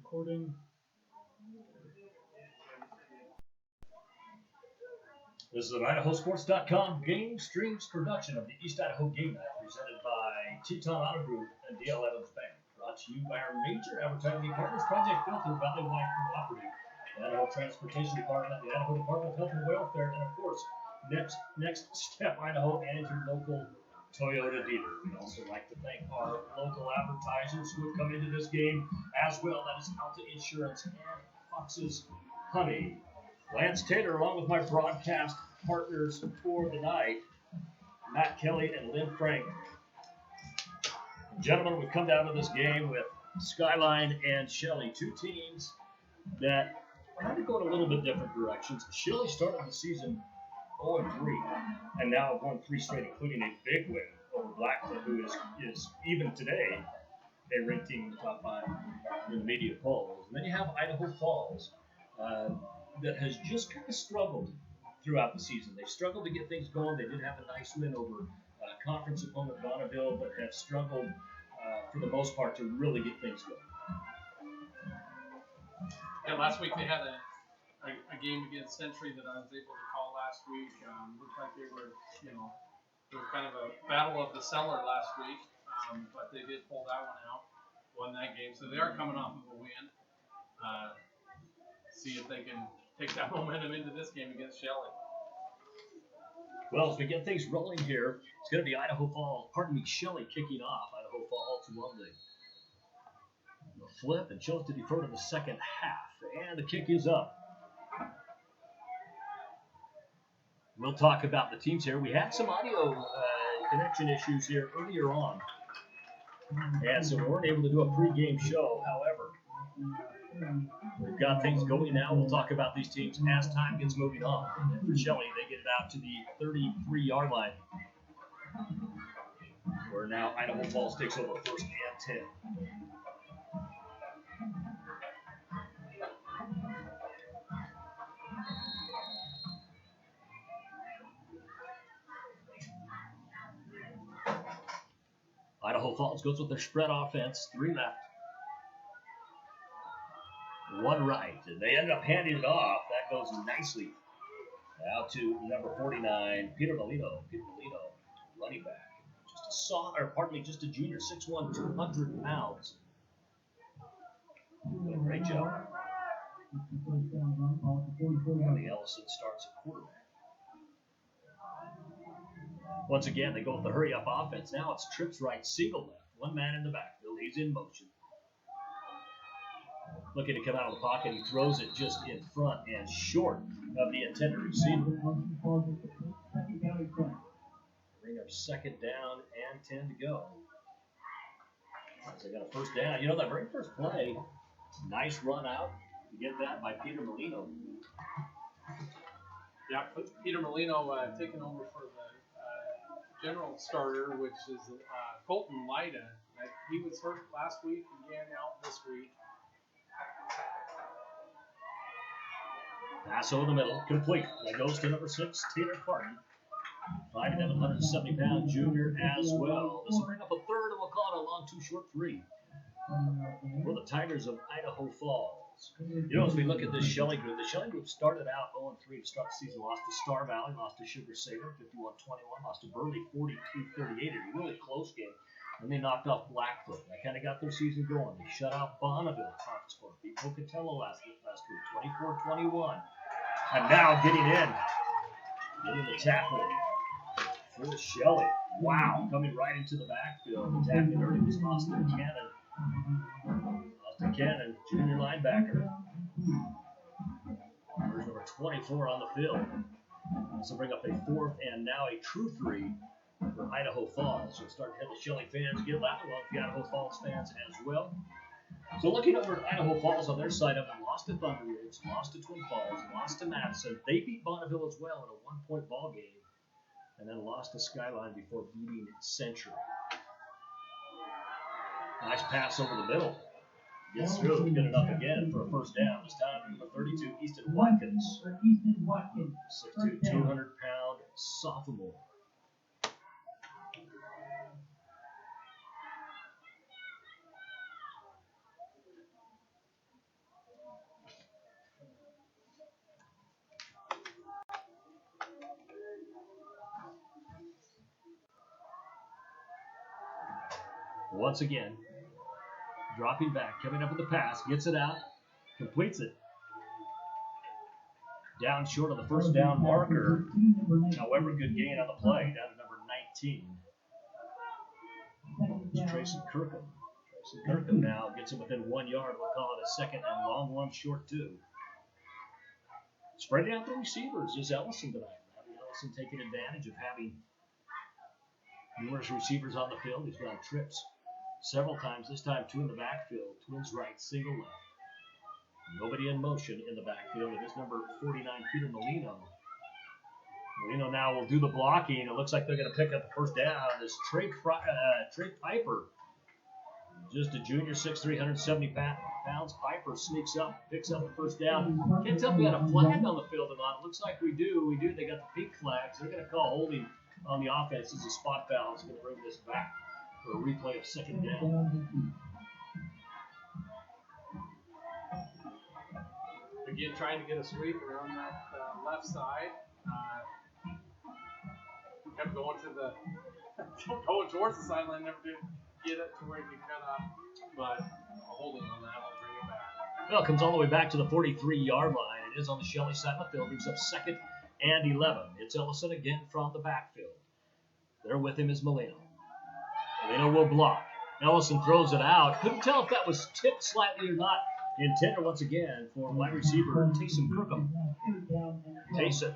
recording. This is an IdahoSports.com GameStreams production of the East Idaho Game Night, presented by Teton Auto Group and D.L. Evans Bank. Brought to you by our major advertising partners, Project Filter, Valley Wine Cooperative, the Idaho Transportation Department, the Idaho Department of Health and Welfare, and of course, Next Step Idaho and your local Toyota dealer. We'd also like to thank our local advertisers who have come into this game as well. That is Alta Insurance and Fox's Honey. Lance Taylor, along with my broadcast partners for the night, Matt Kelly and Lynn Frank. Gentlemen, we've come down to this game with Skyline and Shelley, two teams that are kind of going a little bit different directions. Shelley started the season 0-3, and now have won 3 straight, including a big win over Blackfoot, who is even today a ranked team in the top 5 in the media polls. And then you have Idaho Falls, that has just kind of struggled throughout the season. They struggled to get things going. They did have a nice win over conference opponent Bonneville, but have struggled for the most part to really get things going. Yeah, last week they had a game against Century that I was able to call last week. Looked like they were, it was kind of a battle of the cellar last week, but they did pull that one out, won that game. So they are coming off of a win. See if they can take that momentum into this game against Shelley. Well, as we get things rolling here, it's going to be Shelley kicking off. Idaho Falls won the flip and chose to defer to the second half. And the kick is up. We'll talk about the teams here. We had some audio connection issues here earlier on, and so we weren't able to do a pregame show. However, we've got things going now. We'll talk about these teams as time gets moving on. And for Shelley, they get it out to the 33-yard line, where now Idaho Falls takes over first and 10. Idaho Falls goes with their spread offense, 3 left, 1 right, and they end up handing it off. That goes nicely out to number 49, Peter Molino. Peter Molino, running back, just a junior, 6'1", 200 pounds. Great job. Riley Ellison starts at quarterback. Once again, they go with the hurry-up offense. Now it's trips right, single left. 1 man in the backfield. He's in motion. Looking to come out of the pocket. He throws it just in front and short of the intended receiver. Bring up second down and 10 to go. So they got a first down. That very first play, nice run out. You get that by Peter Molino. Yeah, Peter Molino taking over for the general starter, which is Colton Lyda. He was hurt last week, again out this week. Pass over the middle, complete. That goes to number 6, Taylor Carton. 5'11", 170-pound junior as well. This will bring up a third, and we'll call it a long 2-short 3 for the Tigers of Idaho Falls. As we look at this Shelley group, the Shelley group started out 0-3 to start the season. Lost to Star Valley, lost to Sugar Saver, 51-21, lost to Burley, 42-38. A really close game. And they knocked off Blackfoot. That kind of got their season going. They shut out Bonneville, conference court. Beat Pocatello last week, 24-21. And now getting the tackle for Shelley. Wow, coming right into the backfield. Attacking early was Austin Cannon. Austin Cannon, junior linebacker. There's number 24 on the field. This will bring up a 4th and now a true 3 for Idaho Falls. So start to have the Shelley fans get loud. Well, the Idaho Falls fans as well. So looking over at Idaho Falls on their side of it, lost to Thunder Ridge, lost to Twin Falls, lost to Madison. They beat Bonneville as well in a 1-point ball game, and then lost to Skyline before beating Century. Nice pass over the middle. Gets through, good enough again for a first down. This time number 32, Easton Watkins. 6'2", 200-pound sophomore. Once again, dropping back, coming up with the pass, gets it out, completes it. Down short of the first down marker. However, good gain on the play, down to number 19. It's Tracy Kirkham. Tracy Kirkham now gets it within 1 yard. We'll call it a second and long one, short 2. Spreading out the receivers is Ellison tonight. Ellison taking advantage of having numerous receivers on the field. He's gone trips several times, this time 2 in the backfield. Twins right, single left. Nobody in motion in the backfield. It is number 49, Peter Molino. Molino now will do the blocking. It looks like they're going to pick up the first down. This Trey Piper, just a junior, 6'3", 170 pounds. Piper sneaks up, picks up the first down. Can't tell if we got a flag on the field or not. It looks like we do. We do. They got the pink flags. They're going to call holding on the offense as a spot foul. It's going to bring this back for a replay of second down. Again, trying to get a sweep around that left side. Kept going towards the sideline, never did get it to where he cut off. But a holding on that will bring it back. Well, it comes all the way back to the 43-yard line. It is on the Shelley side of the field. Brings up second and 11. It's Ellison again from the backfield. There with him is Molino. Molino will block. Ellison throws it out. Couldn't tell if that was tipped slightly or not. Intended once again for wide receiver Taysom Kirkham. Taysom.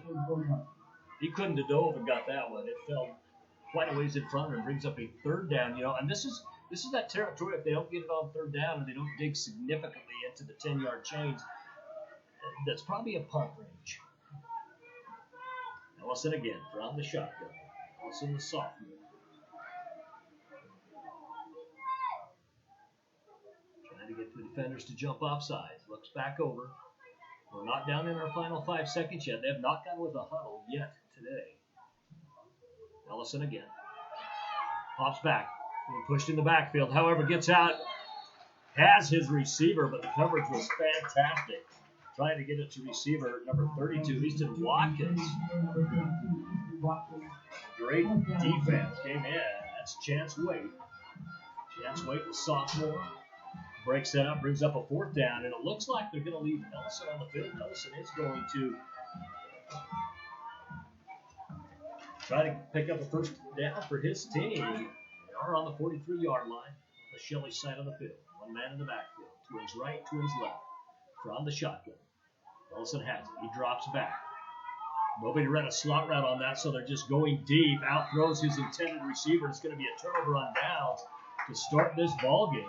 He couldn't have dove and got that one. It fell quite a ways in front and brings up a third down. And this is that territory. If they don't get it on third down and they don't dig significantly into the 10-yard change, that's probably a punt range. Ellison again from the shotgun. Ellison the sophomore. Trying to get the defenders to jump off sides. Looks back over. We're not down in our final 5 seconds yet. They have not gone with a huddle yet today. Ellison again. Pops back. Being pushed in the backfield. However, gets out. Has his receiver, but the coverage was fantastic. Trying to get it to receiver number 32, Easton Watkins. Great defense came in. That's Chance Wade. Chance Wade, the sophomore. Breaks that up, brings up a fourth down, and it looks like they're going to leave Ellison on the field. Ellison is going to try to pick up a first down for his team. They are on the 43-yard line, the Shelley side of the field. One man in the backfield. Twins right, twins left. From the shotgun. Ellison has it. He drops back. Nobody ran a slot route on that, so they're just going deep. Out throws his intended receiver. It's going to be a turnover on downs to start this ball game.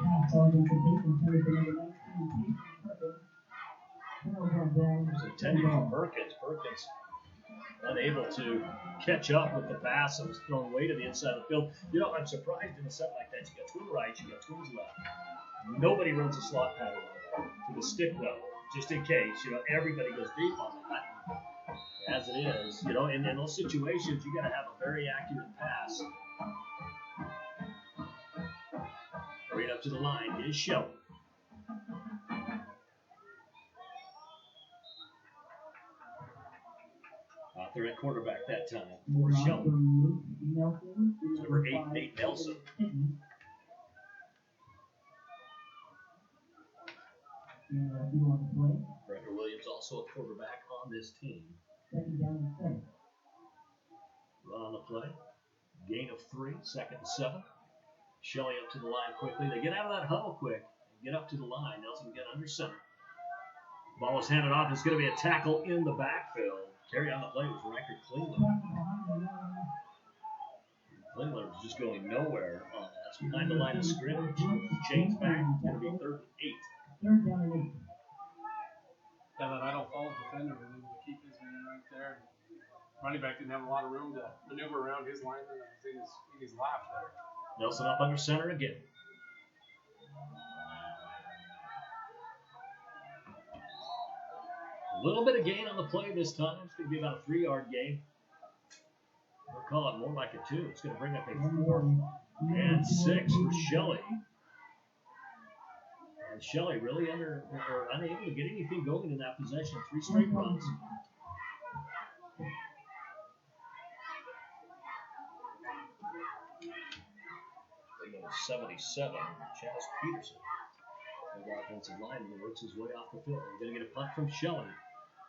It was intended for Perkins. Perkins unable to catch up with the pass that was thrown way to the inside of the field. I'm surprised in a set like that. You got twin right, you got twins left. Nobody runs a slot pattern on that to the stick though, just in case. Everybody goes deep on that. As it is, in those situations, you got to have a very accurate pass. Right up to the line is Shelley. Out there at quarterback that time for Shelley. Number 8, Nate Nelson. Brendan Williams also a quarterback on this team. Run on the play. Gain of 3, second and 7. Shelley up to the line quickly. They get out of that huddle quick and get up to the line. Nelson get under center. Ball is handed off. It's going to be a tackle in the backfield. Carry on the play was Riker Klingler. Klingler was just going nowhere on that. It's behind the line of scrimmage. Chains back. It's going to be 3rd and 8. Yeah, that Idaho Falls defender was able to keep his man right there. Running back didn't have a lot of room to maneuver around his lineman. He was in his lap there. Nelson up under center again. A little bit of gain on the play this time. It's going to be about a 3-yard gain. We'll call it more like a 2. It's going to bring up a 4th and 6 for Shelley. And Shelley really unable to get anything going in that possession. 3 straight runs. 77, Chaz Peterson. The offensive lineman works his way off the field. We're going to get a punt from Shelley.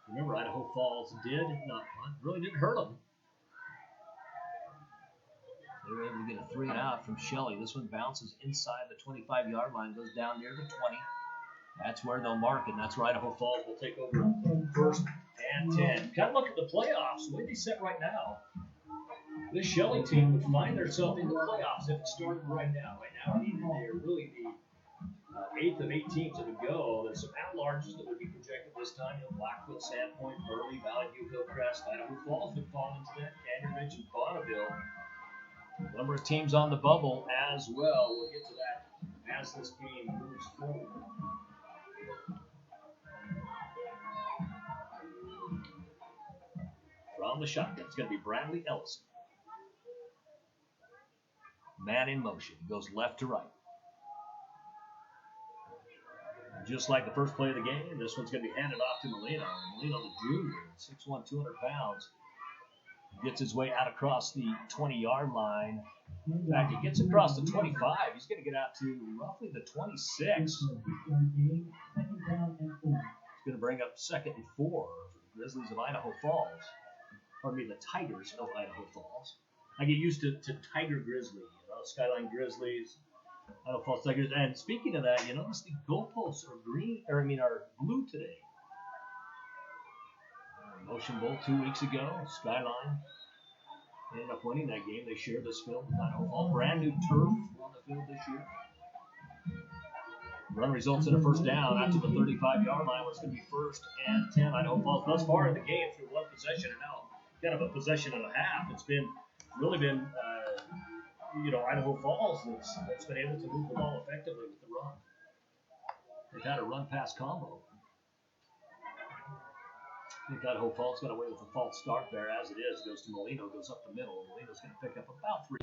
Remember, Idaho Falls did not punt. Really didn't hurt them. They were able to get a 3 and out from Shelley. This one bounces inside the 25-yard line, goes down near the 20. That's where they'll mark it, and that's where Idaho Falls will take over first and 10. Kind of look at the playoffs, the way they set right now. This Shelley team would find themselves in the playoffs if it started right now. Right now, they're really the 8th of 8 teams that would go. There's some at-larges that would be projected this time. Blackfoot, Sandpoint, Burley, Valley View, Hillcrest, Idaho Falls would fall into that. Canyon Ridge and Bonneville. A number of teams on the bubble as well. We'll get to that as this game moves forward. From the shotgun, it's going to be Bradley Ellison. Man in motion. Goes left to right. Just like the first play of the game, this one's going to be handed off to Molino. Molino, the junior, 6'1", 200 pounds, gets his way out across the 20-yard line. In fact, he gets across the 25. He's going to get out to roughly the 26. It's going to bring up 2nd and 4 for the Grizzlies of Idaho Falls. Pardon me, the Tigers of Idaho Falls. I get used to Tiger Grizzly, Skyline Grizzlies, Idaho Falls Tigers. And speaking of that, you notice the goalposts are blue today. Motion Bowl 2 weeks ago, Skyline ended up winning that game. They shared this field with Idaho Falls. Brand new turf on the field this year. Run results in a first down out to the 35-yard line, where it's going to be 1st and 10. Idaho Falls thus far in the game through one possession, and now kind of a possession and a half. It's really been Idaho Falls that's been able to move the ball effectively with the run. They've had a run-pass combo. I think Idaho Falls got away with a false start there. As it is, goes to Molino, goes up the middle. Molino's going to pick up about 3.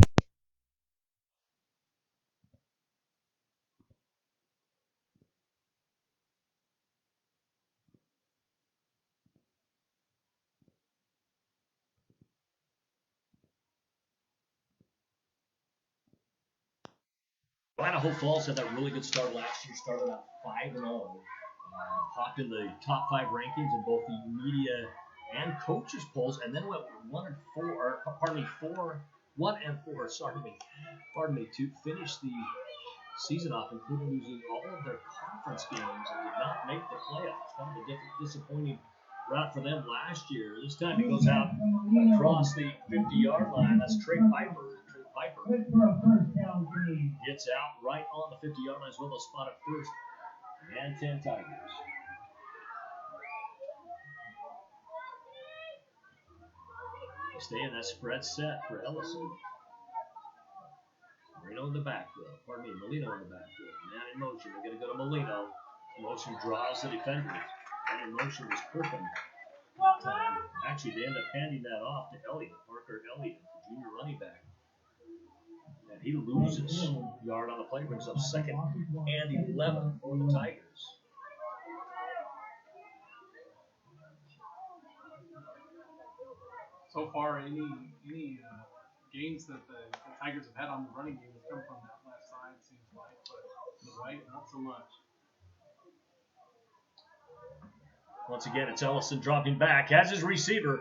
Idaho Falls had that really good start last year. Started out 5-0. Popped in the top 5 rankings in both the media and coaches polls, and then went 1 and 4. Pardon me, to finish the season off, including losing all of their conference games and did not make the playoffs. Kind of a disappointing route for them last year. This time he goes out across the 50-yard line. That's Trey Piper. Gets out right on the 50-yard line as well. They'll spot it 1st and 10 Tigers. They stay in that spread set for Ellison. Molino in the backfield. Molino in the backfield. Man in motion. They're going to go to Molino. Motion draws the defender. Man in motion was Kirkham. Actually, they end up handing that off to Elliott. Parker Elliott, the junior running back. And he loses yard on the play, brings up 2nd and 11 for the Tigers. So far, any gains that the Tigers have had on the running game has come from that left side, seems like, but the right, not so much. Once again, it's Ellison dropping back, has his receiver,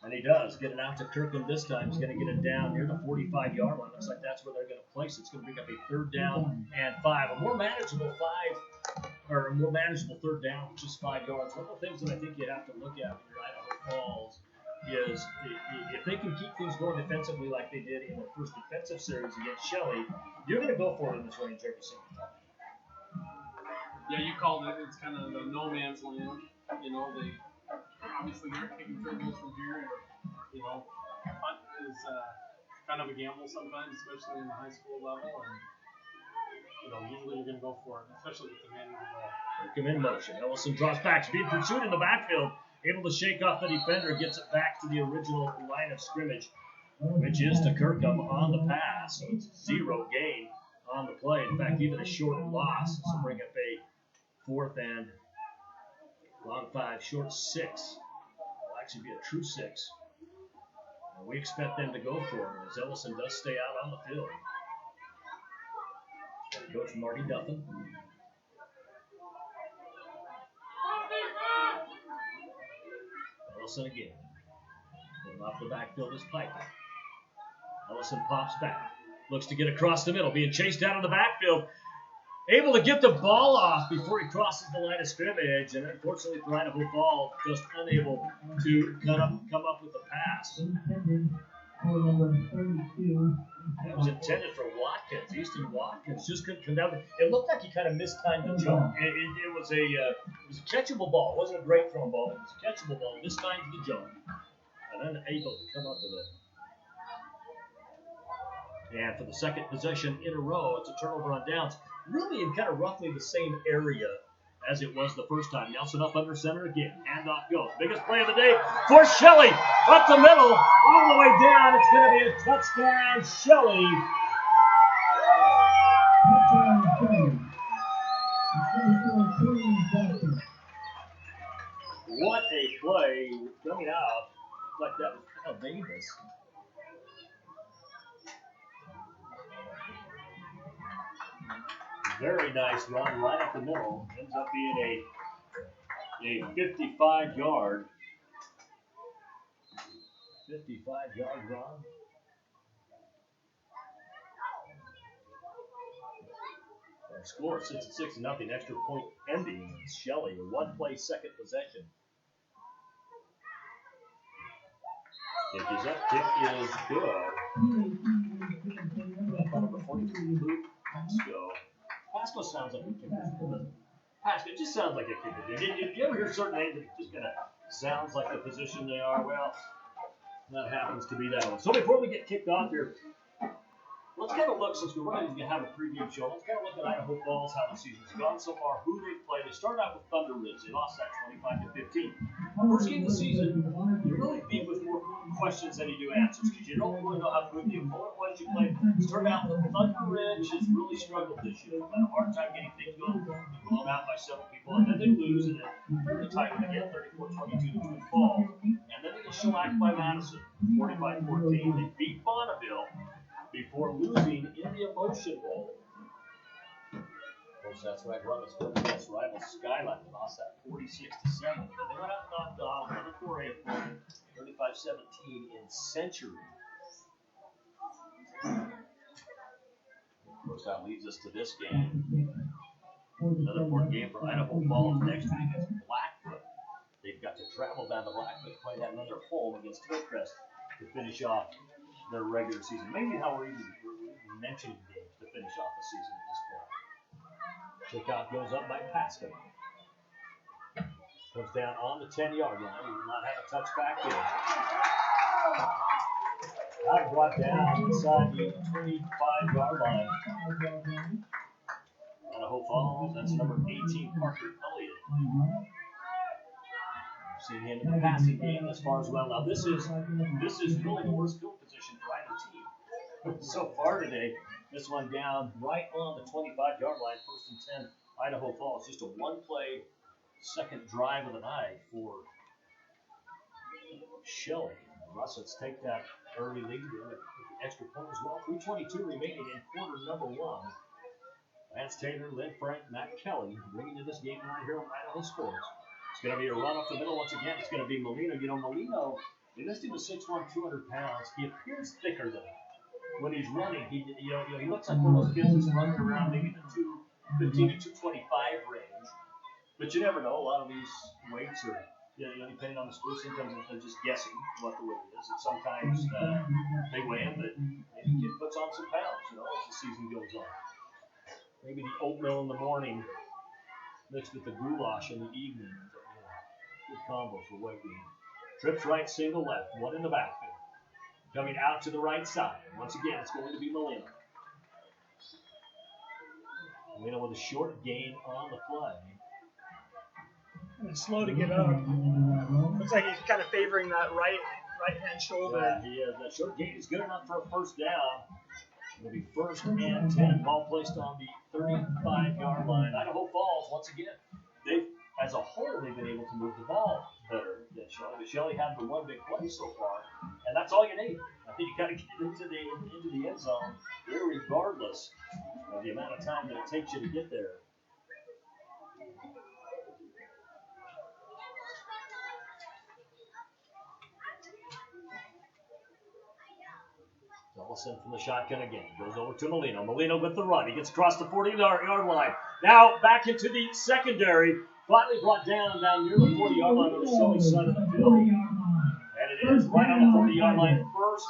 and he does get it out to Kirkland this time. He's going to get it down near the 45-yard line. Looks like that's where they're going to place it. It's going to bring up a 3rd down and 5. A more manageable 3rd down, which is 5 yards. One of the things that I think you have to look at when you're Idaho Falls is if they can keep things going defensively like they did in the first defensive series against Shelley, you're going to go for it in this range every single time. Yeah, you called it. It's kind of the no man's land. They obviously aren't taking field goals from here. Punt is kind of a gamble sometimes, especially in the high school level. And usually you're going to go for it, especially with the man in the ball. Come in motion. Ellison draws back. Being pursued in the backfield. Able to shake off the defender. Gets it back to the original line of scrimmage, which is to Kirkham on the pass. So it's 0 gain on the play. In fact, even a short loss. So bring up a 4th and long 5, short 6. It'll actually be a true 6. And we expect them to go for it as Ellison does stay out on the field. Coach Marty Duffin. Ellison again. Going off the backfield is Piper. Ellison pops back. Looks to get across the middle. Being chased down in the backfield. Able to get the ball off before he crosses the line of scrimmage. And unfortunately for Idaho Ball, just unable to come up with a pass. That was intended for Watkins. Easton Watkins just couldn't come down. It looked like he kind of mistimed the jump. It was a catchable ball. It wasn't a great thrown ball. It was a catchable ball. Mistimed the jump. And unable to come up with it. And for the second possession in a row, it's a turnover on downs. Really in kind of roughly the same area as it was the first time. Nelson up under center again. Handoff goes. Biggest play of the day for Shelley. Up the middle, all the way down. It's going to be a touchdown, Shelley. What a play coming out. Looked like that was kind of dangerous. Very nice run right up the middle. Ends up being a 55-yard run. Our score sits at 6-0. Extra point ending. Shelley, a one-play second possession. Kick is up. Kick is good. Number 43, Luke Pasco. Pasco sounds like a kicker. Pasco, it just sounds like a kicker. If you ever hear certain names, it just kind of sounds like the position they are. Well, that happens to be that one. So before we get kicked off here, let's kind of look, since we're going to have a preview show, let's kind of look at Idaho Falls, how the season's gone so far, who they've played. They started out with Thunder Ridge. They lost that 25-15. First game of the season, you really beat with more questions than you do answers, because you don't really know how good the opponent was you played. Started out with Thunder Ridge has really struggled this year. They've had a hard time getting things going. They're blown out by several people, and then they lose, and then fairly tight when they get 34-22 to Twin Falls. And then they get shellacked by Madison, 45-14. They beat Bonneville before losing in the Emotion Bowl. Of course, that's right. Run against rival Skyline. They lost that 46-7. But they went out and knocked off another 4A opponent, 35-17 in Century. Of course, that leads us to this game. Another important game for Idaho Falls next week against Blackfoot. They've got to travel down to Blackfoot, play that another home against Hillcrest to finish off their regular season. Maybe how we're even mentioning games to finish off the season at this point. Kickoff goes up by Pasco. Comes down on the 10-yard line. We will not have a touchback there. Now brought down inside the 25-yard line. Idaho Falls, that's number 18, Parker Elliott. Seen him in the passing game as far as well. Now this is really the worst field position for either team so far today. This one down right on the 25-yard line, 1st and 10. Idaho Falls, just a one-play second drive of the night for Shelley. Russets take that early lead with the extra point as well. 3:22 remaining in quarter number one. Lance Taylor, Lynn Frank, Matt Kelly bringing to this game right here on Idaho Sports. It's going to be a run up the middle once again. It's going to be Molino. You know, Molino, they listed him as 6'1", 200 pounds. He appears thicker than that. When he's running, he looks like one of those kids that's running around maybe the 215 to 225 range. But you never know. A lot of these weights are, depending on the school, sometimes they're just guessing what the weight is. And sometimes they weigh him, but maybe the kid puts on some pounds, as the season goes on. Maybe the oatmeal in the morning mixed with the goulash in the evening. Good combo for weight gain. Trips right, single left, one in the backfield. Coming out to the right side. Once again, it's going to be Molino. Molino with a short gain on the play. And it's slow to get up. Looks like he's kind of favoring that right-hand shoulder. Yeah, he is. That short gain is good enough for a first down. It'll be 1st and 10. Ball placed on the 35-yard line. Idaho Falls, once again, as a whole, they've been able to move the ball better than Shelley. But Shelley had the one big play so far, and that's all you need. I think you got to get into the end zone, regardless the amount of time that it takes you to get there. Ellison from the shotgun again. Goes over to Molino. Molino with the run. He gets across the 40-yard line. Now back into the secondary. Finally brought down near the 40-yard line on the Shelley side of the field. And it is right on the 40-yard line. First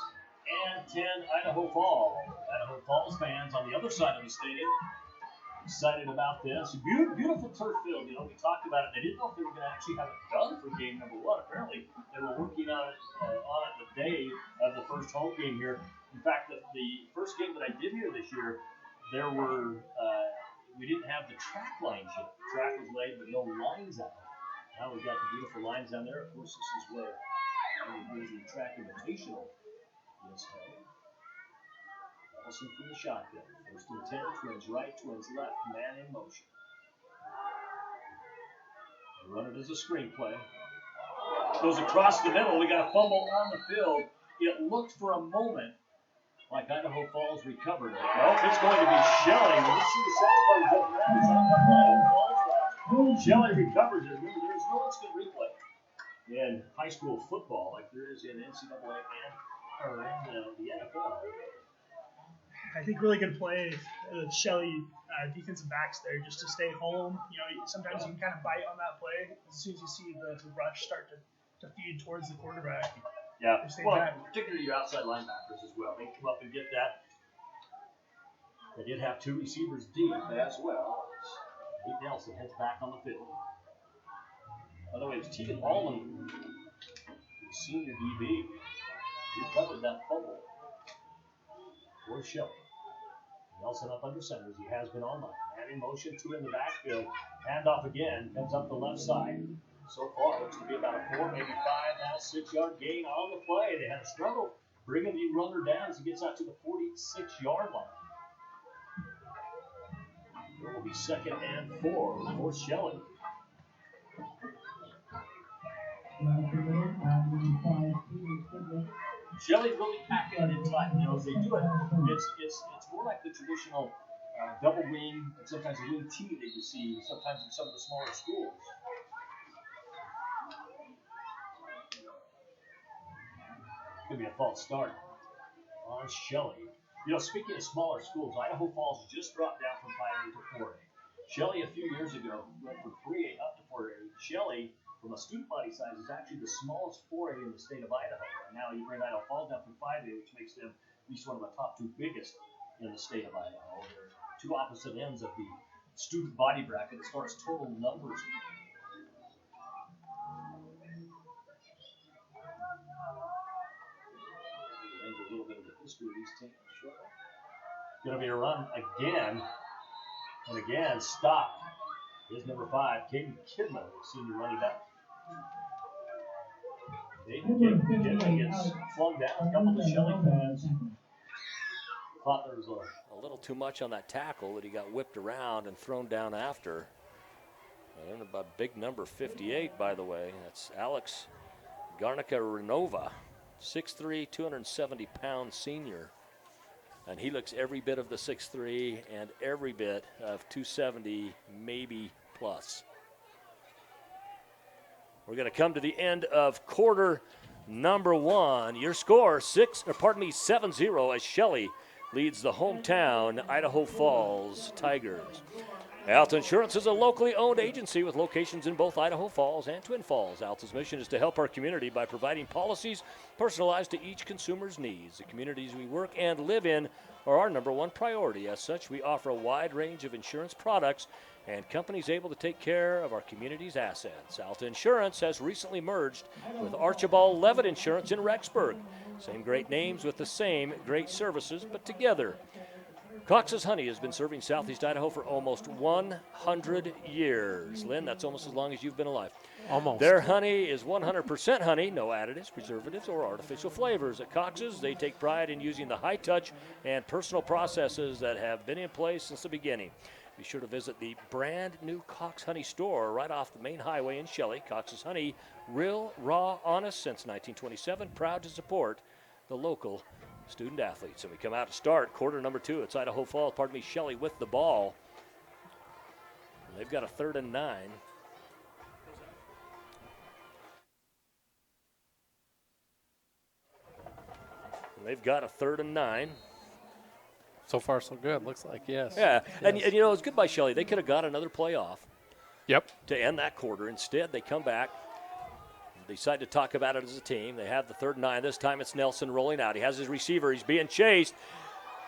and 10, Idaho Falls. Idaho Falls fans on the other side of the stadium excited about this. Beautiful turf field. You know, we talked about it. They didn't know if they were going to actually have it done for game number 1. Apparently, they were working on it the day of the first home game here. In fact, the first game that I did here this year, there were we didn't have the track lines yet. The track was laid, but no lines out. Now we've got the beautiful lines down there. Of course, this is where we do the track invitational is held. Ellison from the shotgun. First and 10, Twins right, Twins left, man in motion. They run it as a screenplay. Goes across the middle. We got a fumble on the field. It looked for a moment like Idaho Falls recovered it. Nope, it's going to be Shelley. Let's see the Shelley play jump around. It's on Idaho Falls. Shelley recovers it. Remember, there is no instant replay in high school football like there is in NCAA or in the NFL. I think really good play, Shelley defensive backs there just to stay home. You know, sometimes you can kind of bite on that play as soon as you see the rush start to feed towards the quarterback. Yeah, well, particularly your outside linebackers as well. They come up and get that. They did have 2 receivers deep as well. Nate Nelson heads back on the field. By the way, it's Tegan Allman, the senior DB, who covered that fumble for Shelley. Nelson up under center as he has been all night. Man in motion, 2 in the backfield. Handoff again, comes up the left side. So far, looks to be about a 4, maybe 5, now 6-yard gain on the play. They had a struggle bringing the runner down as he gets out to the 46-yard line. It will be 2nd and 4 for Shelley. Shelley really packing it inside. You know, as they do it, it's more like the traditional double wing, and sometimes a wing T that you see sometimes in some of the smaller schools. Could be a false start on Shelley. You know, speaking of smaller schools, Idaho Falls just dropped down from 5A to 4A. Shelley a few years ago went from 3A up to 4A. Shelley, from a student body size, is actually the smallest 4A in the state of Idaho. And now you bring Idaho Falls down from 5A, which makes them at least one of the top 2 biggest in the state of Idaho. They're 2 opposite ends of the student body bracket as far as total numbers. A little bit of the history of these teams. Going to be a run again, and again stopped. Here's number 5, Caden Kidman, senior running back. Kidman gets flung down. A couple of Shelley fans thought there was a little too much on that tackle that he got whipped around and thrown down after. And about big number 58, by the way. That's Alex Garnica-Renova. 6'3", 270-pound senior. And he looks every bit of the 6'3" and every bit of 270, maybe plus. We're going to come to the end of quarter number 1. Your score, 7-0 as Shelley leads the hometown Idaho Falls Tigers. Alta Insurance is a locally owned agency with locations in both Idaho Falls and Twin Falls. Alta's mission is to help our community by providing policies personalized to each consumer's needs. The communities we work and live in are our number 1 priority. As such, we offer a wide range of insurance products and companies able to take care of our community's assets. Alta Insurance has recently merged with Archibald Levitt Insurance in Rexburg. Same great names with the same great services, but together. Cox's Honey has been serving Southeast Idaho for almost 100 years. Lynn, that's almost as long as you've been alive. Almost. Their honey is 100% honey, no additives, preservatives, or artificial flavors. At Cox's, they take pride in using the high-touch and personal processes that have been in place since the beginning. Be sure to visit the brand-new Cox Honey store right off the main highway in Shelley. Cox's Honey, real, raw, honest since 1927, proud to support the local student athletes. And we come out to start quarter number 2. It's Idaho Falls, Shelley with the ball. And they've got a 3rd and 9. And they've got a 3rd and 9. So far, so good. Looks like, yes. Yeah, Yes. and you know, it's good by Shelley. They could have got another play off. Yep. To end that quarter. Instead, they come back. They decide to talk about it as a team. They have the 3rd and 9. This time it's Nelson rolling out. He has his receiver. He's being chased.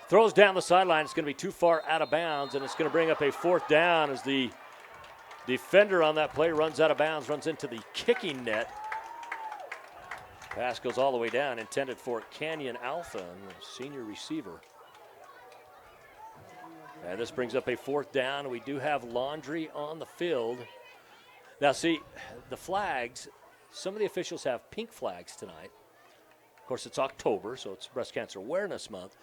Throws down the sideline. It's going to be too far out of bounds, and it's going to bring up a 4th down as the defender on that play runs out of bounds, runs into the kicking net. Pass goes all the way down, intended for Canyon Alpha, senior receiver. And this brings up a 4th down. We do have Laundry on the field. Now, see, the flags, some of the officials have pink flags tonight. Of course, it's October, so it's Breast Cancer Awareness Month.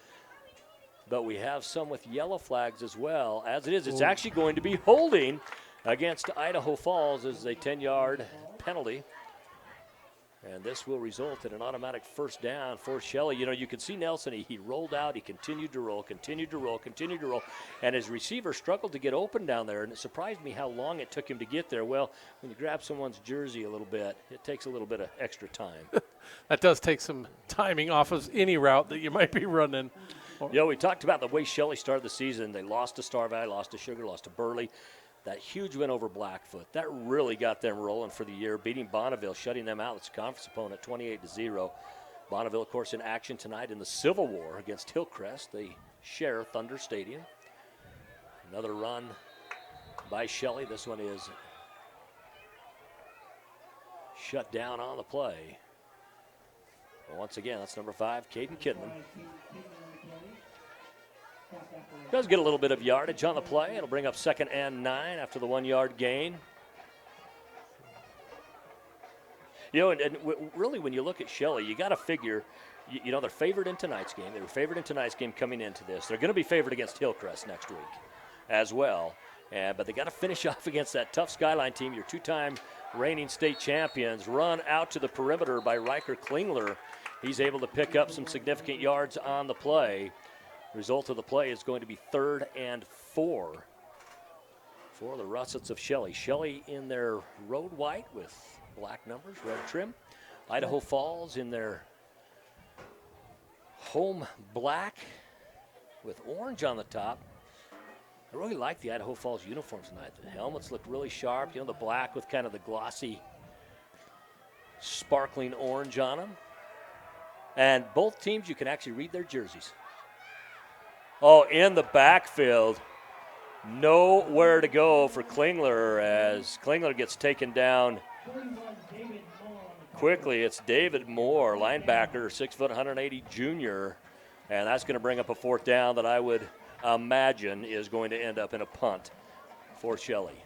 But we have some with yellow flags as well. As it is, it's actually going to be holding against Idaho Falls as a 10-yard penalty. And this will result in an automatic 1st down for Shelley. You know, you can see Nelson, he rolled out, he continued to roll, and his receiver struggled to get open down there, and it surprised me how long it took him to get there. Well, when you grab someone's jersey a little bit, it takes a little bit of extra time. That does take some timing off of any route that you might be running. You know, we talked about the way Shelley started the season. They lost to Star Valley, lost to Sugar, lost to Burley. That huge win over Blackfoot, that really got them rolling for the year, beating Bonneville, shutting them out. It's a conference opponent, 28-0. Bonneville, of course, in action tonight in the Civil War against Hillcrest. They share Thunder Stadium. Another run by Shelley. This one is shut down on the play. But once again, that's number 5, Caden Kidman. Does get a little bit of yardage on the play. It'll bring up 2nd and 9 after the 1-yard gain. You know, and really when you look at Shelley, you got to figure, you know, they're favored in tonight's game. They were favored in tonight's game coming into this. They're going to be favored against Hillcrest next week as well. But they got to finish off against that tough Skyline team, your 2-time reigning state champions. Run out to the perimeter by Riker Klingler. He's able to pick up some significant yards on the play. Result of the play is going to be 3rd and 4 for the Russets of Shelley. Shelley in their road white with black numbers, red trim. Idaho Falls in their home black with orange on the top. I really like the Idaho Falls uniforms tonight. The helmets look really sharp. You know, the black with kind of the glossy, sparkling orange on them. And both teams, you can actually read their jerseys. Oh, in the backfield. Nowhere to go for Klingler as Klingler gets taken down quickly. It's David Moore, linebacker, 6 foot, 180 junior. And that's going to bring up a 4th down that I would imagine is going to end up in a punt for Shelley.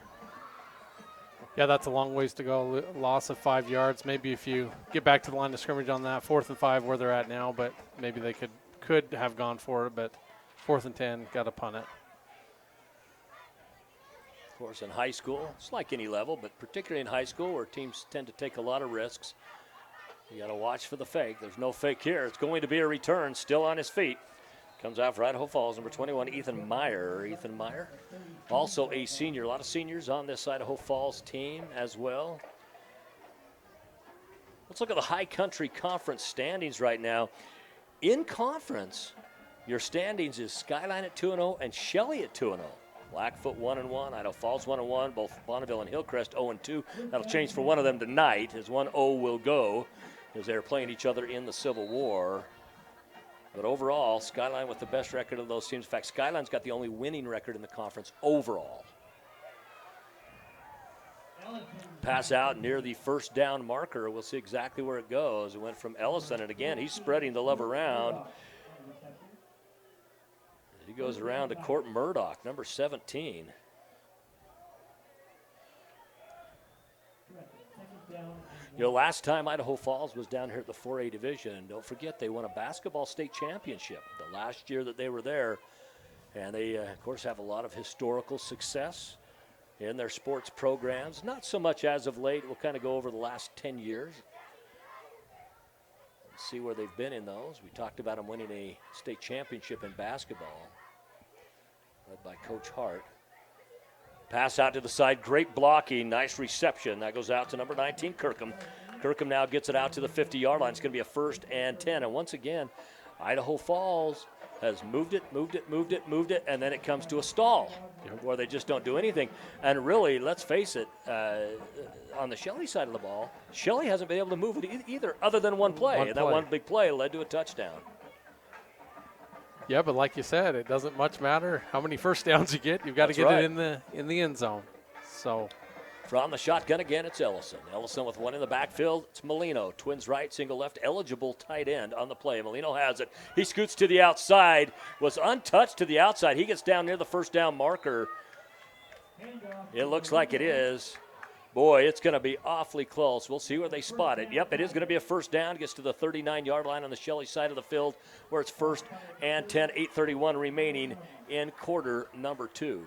Yeah, that's a long ways to go. Loss of 5 yards. Maybe if you get back to the line of scrimmage on that, 4th and 5 where they're at now, but maybe they could have gone for it, but 4th and 10, got to punt it. Of course, in high school, it's like any level, but particularly in high school where teams tend to take a lot of risks, you got to watch for the fake. There's no fake here. It's going to be a return, still on his feet. Comes out for Idaho Falls, number 21, Ethan Meyer. Ethan Meyer, also a senior. A lot of seniors on this Idaho Falls team as well. Let's look at the High Country Conference standings right now. In conference, your standings is Skyline at 2-0 and Shelley at 2-0. Blackfoot 1-1, Idaho Falls 1-1, both Bonneville and Hillcrest 0-2. That'll change for one of them tonight as 1-0 will go as they're playing each other in the Civil War. But overall, Skyline with the best record of those teams. In fact, Skyline's got the only winning record in the conference overall. Pass out near the 1st down marker. We'll see exactly where it goes. It went from Ellison, and again, he's spreading the love around. He goes around to Court Murdoch, number 17. You know, last time Idaho Falls was down here at the 4A division, don't forget they won a basketball state championship the last year that they were there. And they, of course, have a lot of historical success in their sports programs. Not so much as of late. We'll kind of go over the last 10 years. see where they've been in those. We talked about them winning a state championship in basketball, led by Coach Hart. Pass out to the side, great blocking, nice reception. That goes out to number 19, Kirkham. Kirkham now gets it out to the 50-yard line. It's going to be a 1st and 10. And once again, Idaho Falls has moved it, and then it comes to a stall where they just don't do anything. And really, let's face it, on the Shelley side of the ball, Shelley hasn't been able to move it either, other than one play. That one big play led to a touchdown. Yeah, but like you said, it doesn't much matter how many first downs you get. You've got to get it in the end zone. So from the shotgun again, it's Ellison. Ellison with one in the backfield. It's Molino. Twins right, single left, eligible tight end on the play. Molino has it. He scoots to the outside, was untouched to the outside. He gets down near the first down marker. It looks like it is. Boy, it's going to be awfully close. We'll see where they spot it. Yep, it is going to be a 1st down. Gets to the 39-yard line on the Shelley side of the field where it's 1st and 10, 8:31 remaining in quarter number 2.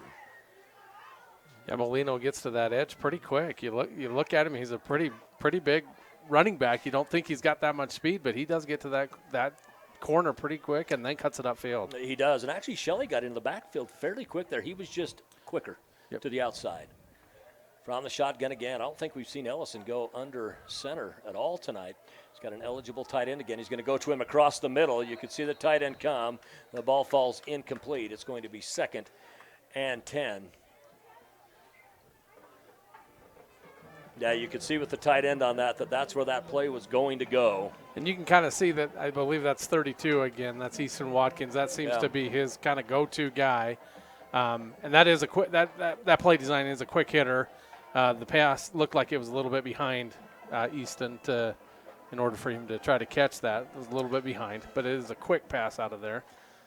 Yeah, Molino gets to that edge pretty quick. You look at him, he's a pretty big running back. You don't think he's got that much speed, but he does get to that corner pretty quick and then cuts it upfield. He does, and actually Shelley got into the backfield fairly quick there. He was just quicker to the outside. From the shotgun again, I don't think we've seen Ellison go under center at all tonight. He's got an eligible tight end again. He's going to go to him across the middle. You can see the tight end come. The ball falls incomplete. It's going to be 2nd and 10. Yeah, you could see with the tight end on that's where that play was going to go. And you can kind of see that, I believe that's 32 again. That's Easton Watkins. That seems to be his kind of go-to guy. And that is that play design is a quick hitter. The pass looked like it was a little bit behind Easton in order for him to try to catch that. It was a little bit behind, but it is a quick pass out of there.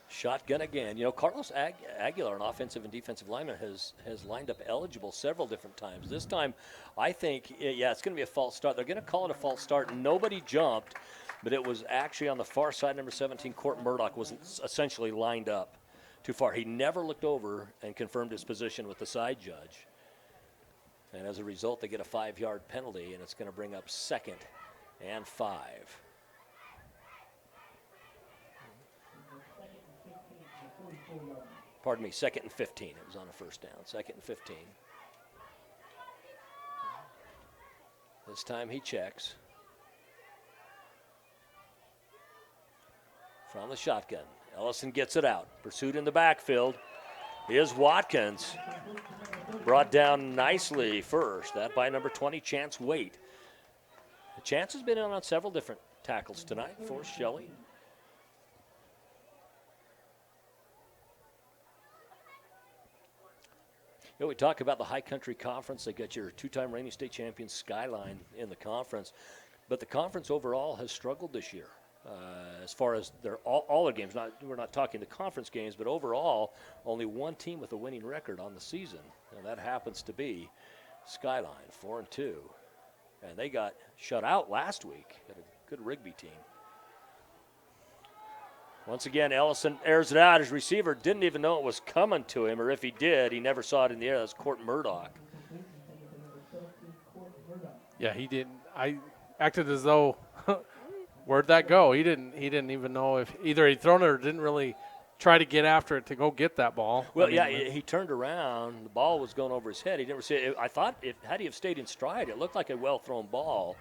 Shotgun again. You know, Carlos Aguilar, an offensive and defensive lineman, has lined up eligible several different times. This time, I think, it's going to be a false start. They're going to call it a false start. Nobody jumped, but it was actually on the far side. Number 17, Court Murdoch, was essentially lined up too far. He never looked over and confirmed his position with the side judge. And as a result, they get a 5-yard penalty, and it's going to bring up 2nd and 5. Pardon me, 2nd and 15. It was on a 1st down. 2nd and 15. This time he checks. From the shotgun. Ellison gets it out. Pursued in the backfield is Watkins. Brought down nicely first. That by number 20, Chance Waite. Chance has been in on several different tackles tonight for Shelley. You know, we talk about the High Country Conference. They got your 2-time reigning state champion Skyline in the conference. But the conference overall has struggled this year. As far as all their games, we're not talking the conference games, but overall, only one team with a winning record on the season, and that happens to be Skyline, 4-2. And they got shut out last week. Got a good Rigby team. Once again, Ellison airs it out. His receiver didn't even know it was coming to him, or if he did, he never saw it in the air. That's Court Murdoch. Yeah, he didn't. I acted as though, where'd that go? He didn't even know if either he'd thrown it or didn't really try to get after it to go get that ball. Well, he turned around. The ball was going over his head. He didn't see it. I thought, had he have stayed in stride, it looked like a well-thrown ball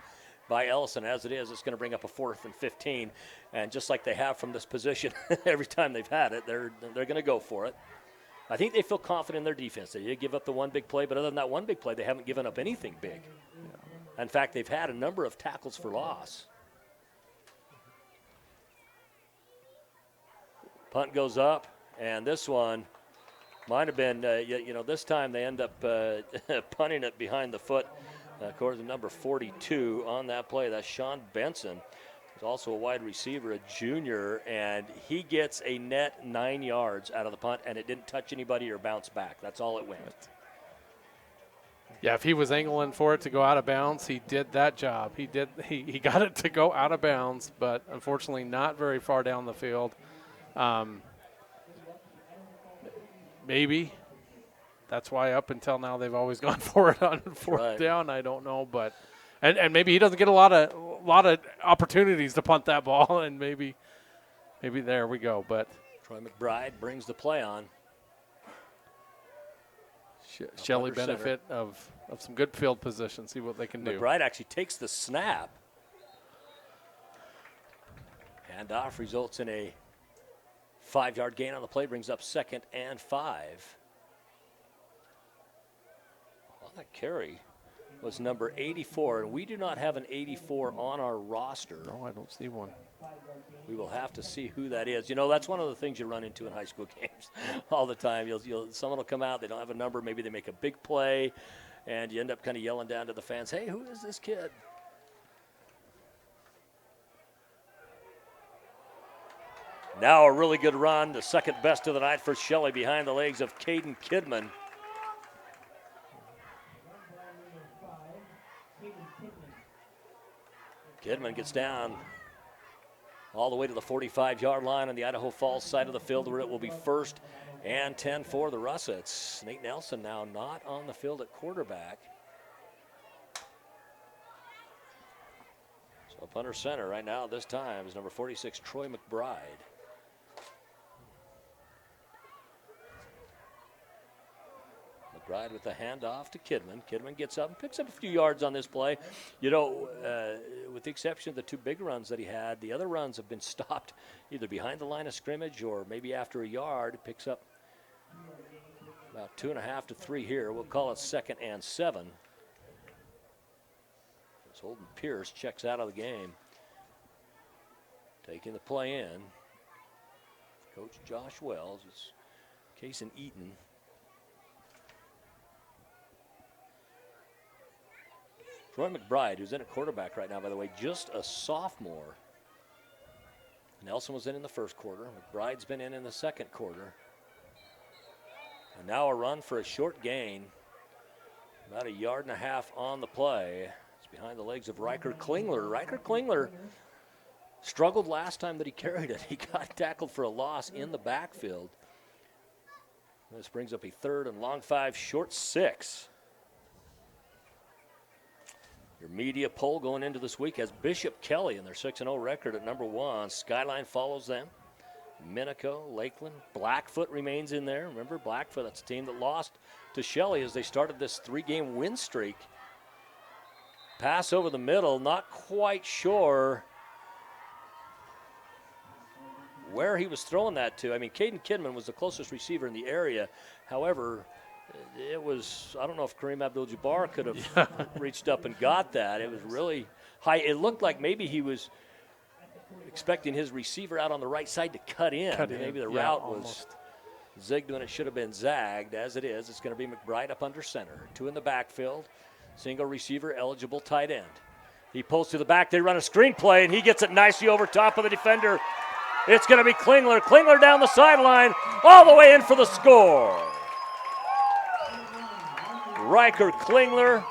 by Ellison. As it is, it's going to bring up a 4th and 15. And just like they have from this position every time they've had it, they're going to go for it. I think they feel confident in their defense. They did give up the one big play, but other than that one big play, they haven't given up anything big. In fact, they've had a number of tackles for loss. Punt goes up, and this one might have been, this time they end up punting it behind the foot. According to number 42 on that play, that's Sean Benson. He's also a wide receiver, a junior, and he gets a net 9 yards out of the punt, and it didn't touch anybody or bounce back. That's all it went. Yeah, if he was angling for it to go out of bounds, he did that job. He got it to go out of bounds, but unfortunately not very far down the field. Maybe that's why up until now they've always gone for it on 4th down. I don't know, but And maybe he doesn't get a lot of opportunities to punt that ball, and maybe there we go. But Troy McBride brings the play on. Shelley under center. benefit of some good field position. See what they can do. McBride actually takes the snap. Handoff results in a 5-yard gain on the play, brings up 2nd and 5. On that carry was number 84, and we do not have an 84 on our roster. No, I don't see one. We will have to see who that is. You know, that's one of the things you run into in high school games all the time. Someone will come out, they don't have a number, maybe they make a big play, and you end up kind of yelling down to the fans, hey, who is this kid? Now a really good run, the second best of the night for Shelley behind the legs of Caden Kidman. Kidman gets down all the way to the 45-yard line on the Idaho Falls side of the field, where it will be 1st and 10 for the Russets. Nate Nelson now not on the field at quarterback. So up under center right now this time is number 46, Troy McBride. McBride with the handoff to Kidman. Kidman gets up and picks up a few yards on this play. You know, with the exception of the 2 big runs that he had, the other runs have been stopped either behind the line of scrimmage or maybe after a yard. Picks up about 2.5 to 3 here. We'll call it 2nd and 7. As Holden Pierce checks out of the game. Taking the play in. Coach Josh Wells. It's Cason Eaton. Troy McBride, who's in at quarterback right now, by the way, just a sophomore. Nelson was in the first quarter. McBride's been in the second quarter. And now a run for a short gain. About 1.5 yards on the play. It's behind the legs of Riker Klingler. Riker Klingler struggled last time that he carried it. He got tackled for a loss in the backfield. This brings up a 3rd and long 5, short 6. Your media poll going into this week has Bishop Kelly in their 6-0 record at number 1. Skyline follows them. Minico, Lakeland, Blackfoot remains in there. Remember, Blackfoot, that's a team that lost to Shelley as they started this 3-game win streak. Pass over the middle, not quite sure where he was throwing that to. I mean, Caden Kidman was the closest receiver in the area. However, it was, I don't know if Kareem Abdul-Jabbar could have reached up and got that. It was really high. It looked like maybe he was expecting his receiver out on the right side to cut in. Maybe the route was zigged when it should have been zagged. As it is, it's going to be McBride up under center. 2 in the backfield. Single receiver, eligible tight end. He pulls to the back. They run a screen play, and he gets it nicely over top of the defender. It's going to be Klingler. Klingler down the sideline, all the way in for the score. Riker Klingler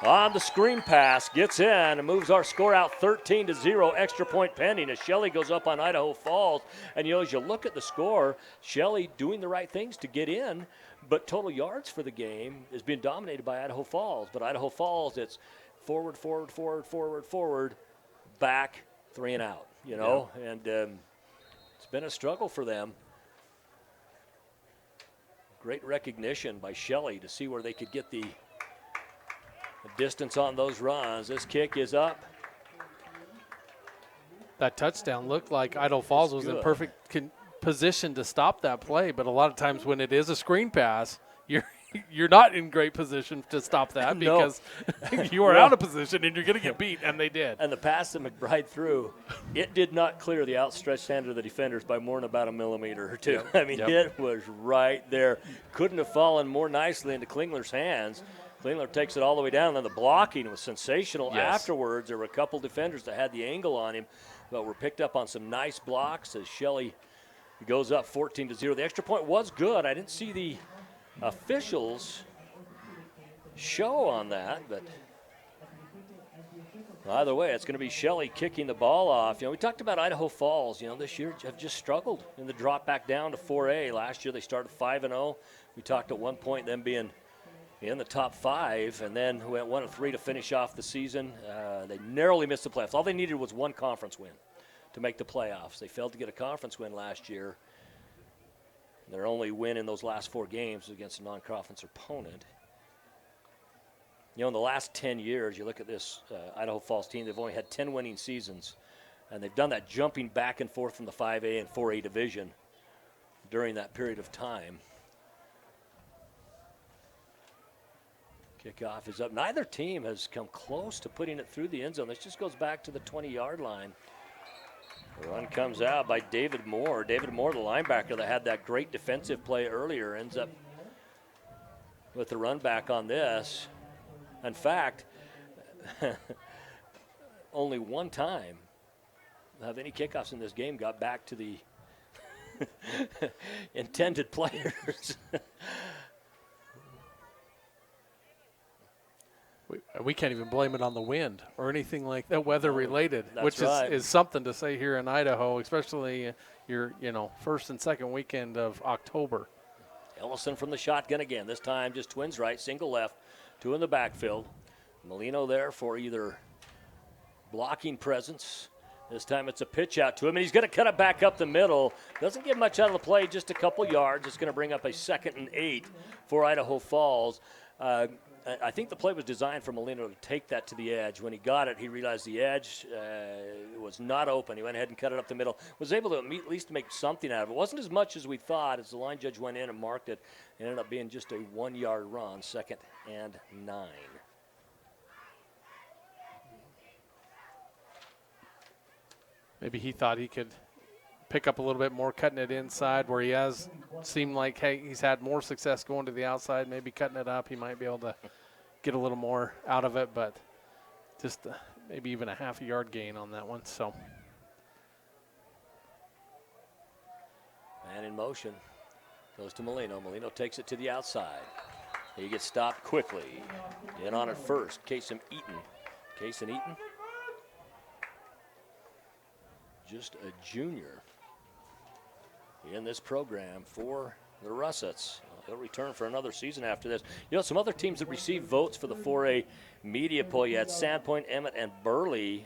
on the screen pass gets in and moves our score out 13-0. Extra point pending as Shelley goes up on Idaho Falls. And, you know, as you look at the score, Shelley doing the right things to get in, but total yards for the game is being dominated by Idaho Falls. But Idaho Falls, it's forward, forward, forward, forward, forward, back, 3 and out, you know. Yeah. And it's been a struggle for them. Great recognition by Shelley to see where they could get the distance on those runs. This kick is up. That touchdown looked like Idaho Falls was in perfect position to stop that play, but a lot of times when it is a screen pass, you're not in great position to stop that because you are out of position and you're going to get beat, and they did. And the pass that McBride threw, it did not clear the outstretched hand of the defenders by more than about 1 millimeter or 2. Yep. I mean, It was right there. Couldn't have fallen more nicely into Klingler's hands. Klingler takes it all the way down, and then the blocking was sensational afterwards. There were a couple defenders that had the angle on him, but were picked up on some nice blocks as Shelley goes up 14-0. The extra point was good. I didn't see the officials show on that, but either way, it's going to be Shelley kicking the ball off. You know, we talked about Idaho Falls. You know, this year have just struggled in the drop back down to 4A. Last year they started 5-0. We talked at one point them being in the top 5, and then went 1-3 to finish off the season. They narrowly missed the playoffs. All they needed was one conference win to make the playoffs. They failed to get a conference win last year. Their only win in those last 4 games was against a non-conference opponent. You know, in the last 10 years, you look at this Idaho Falls team, they've only had 10 winning seasons, and they've done that jumping back and forth from the 5A and 4A division during that period of time. Kickoff is up. Neither team has come close to putting it through the end zone. This just goes back to the 20-yard line. The run comes out by David Moore. David Moore, the linebacker that had that great defensive play earlier, ends up with the run back on this. In fact, only one time have any kickoffs in this game got back to the intended players. We can't even blame it on the wind or anything like that, weather related, which right. is something to say here in Idaho, especially your first and second weekend of October. Ellison from the shotgun again. This time just twins right, single left, 2 in the backfield. Molino there for either blocking presence. This time it's a pitch out to him, and he's going to cut it back up the middle. Doesn't get much out of the play, just a couple yards. It's going to bring up a 2nd and 8 for Idaho Falls. I think the play was designed for Molino to take that to the edge. When he got it, he realized the edge was not open. He went ahead and cut it up the middle. Was able to at least make something out of it. It wasn't as much as we thought as the line judge went in and marked it. It ended up being just a 1-yard run, 2nd and 9. Maybe he thought he could pick up a little bit more cutting it inside where he has seemed like, hey, he's had more success going to the outside, maybe cutting it up. He might be able to get a little more out of it, but just maybe even a half a yard gain on that one. So, man in motion. Goes to Molino. Molino takes it to the outside. He gets stopped quickly. In on it first, Kason Eaton. Just a junior in this program for the Russets. He'll return for another season after this. You know, some other teams that received votes for the 4A media poll, you had Sandpoint, Emmett, and Burley.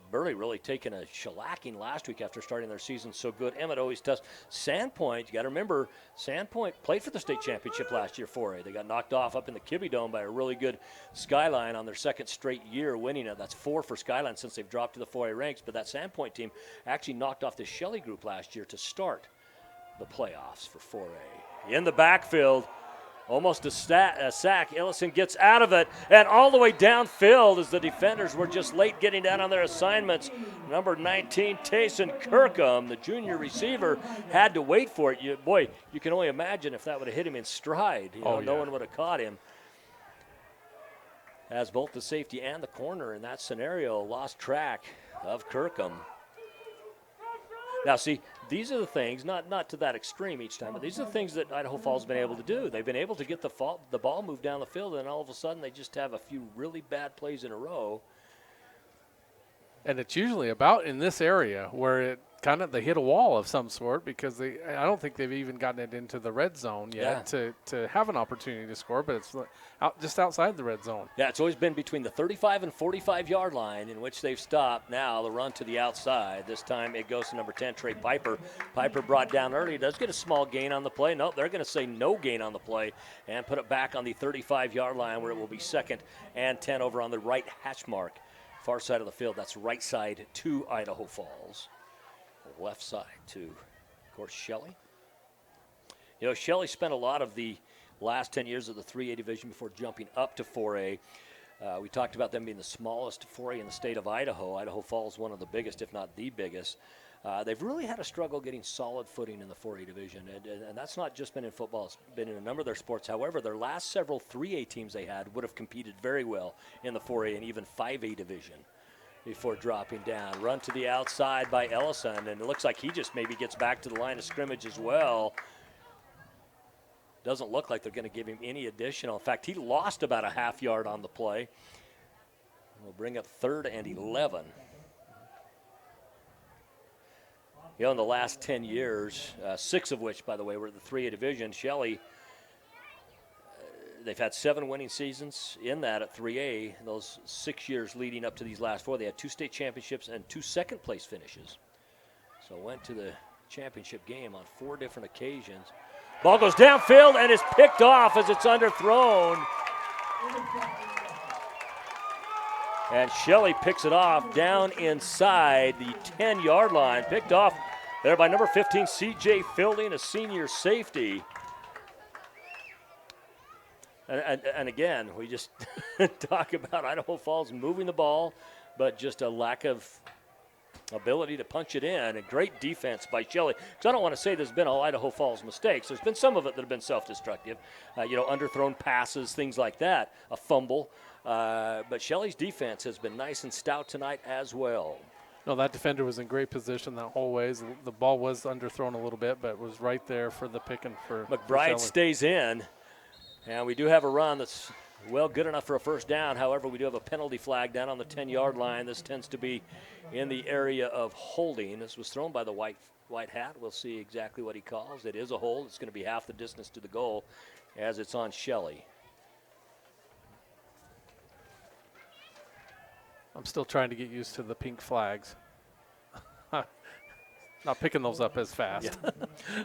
Burley really taking a shellacking last week after starting their season so good. Emmett always tough. Sandpoint, you got to remember, Sandpoint played for the state championship last year 4A. They got knocked off up in the Kibbe Dome by a really good Skyline on their 2nd straight year winning it. That's 4 for Skyline since they've dropped to the 4A ranks. But that Sandpoint team actually knocked off the Shelley group last year to start the playoffs for 4A. In the backfield, almost a sack. Ellison gets out of it, and all the way downfield as the defenders were just late getting down on their assignments. Number 19, Tayson Kirkham, the junior receiver, had to wait for it. You can only imagine if that would have hit him in stride. No one would have caught him. As both the safety and the corner in that scenario lost track of Kirkham. Now, see, these are the things, not to that extreme each time, but these are the things that Idaho Falls has been able to do. They've been able to get the ball moved down the field, and all of a sudden they just have a few really bad plays in a row. And it's usually about in this area where it they hit a wall of some sort, because I don't think they've even gotten it into the red zone yet to have an opportunity to score, but it's just outside the red zone. Yeah, it's always been between the 35 and 45-yard line in which they've stopped. Now the run to the outside. This time it goes to number 10, Trey Piper. Piper brought down early. Does get a small gain on the play. Nope, they're going to say no gain on the play and put it back on the 35-yard line, where it will be 2nd and 10 over on the right hash mark. Far side of the field, that's right side to Idaho Falls. Left side to, of course, Shelley. You know, Shelley spent a lot of the last 10 years of the 3A division before jumping up to 4A. We talked about them being the smallest 4A in the state of Idaho. Idaho Falls, one of the biggest, if not the biggest. They've really had a struggle getting solid footing in the 4A division, and that's not just been in football. It's been in a number of their sports. However, their last several 3A teams they had would have competed very well in the 4A and even 5A division before dropping down. Run to the outside by Ellison, and it looks like he just maybe gets back to the line of scrimmage as well. Doesn't look like they're going to give him any additional. In fact, he lost about a half yard on the play. We'll bring up 3rd and 11. You know, in the last 10 years, 6 of which, by the way, were the 3A division, Shelley, they've had 7 winning seasons in that at 3A. Those 6 years leading up to these last 4, they had 2 state championships and 2 second-place finishes. So went to the championship game on 4 different occasions. Ball goes downfield and is picked off as it's underthrown. And Shelley picks it off down inside the 10-yard line. Picked off there by number 15, C.J. Fielding, a senior safety. And again, we just talk about Idaho Falls moving the ball, but just a lack of ability to punch it in. A great defense by Shelley. Because I don't want to say there's been all Idaho Falls mistakes. There's been some of it that have been self-destructive. Underthrown passes, things like that, a fumble. But Shelley's defense has been nice and stout tonight as well. No, that defender was in great position that whole ways. The ball was underthrown a little bit, but was right there for the picking for McBride Shelley. stays in. And we do have a run that's, well, good enough for a first down. However, we do have a penalty flag down on the 10-yard line. This tends to be in the area of holding. This was thrown by the white hat. We'll see exactly what he calls. It is a hold. It's going to be half the distance to the goal as it's on Shelley. I'm still trying to get used to the pink flags. Not picking those up as fast. Yeah.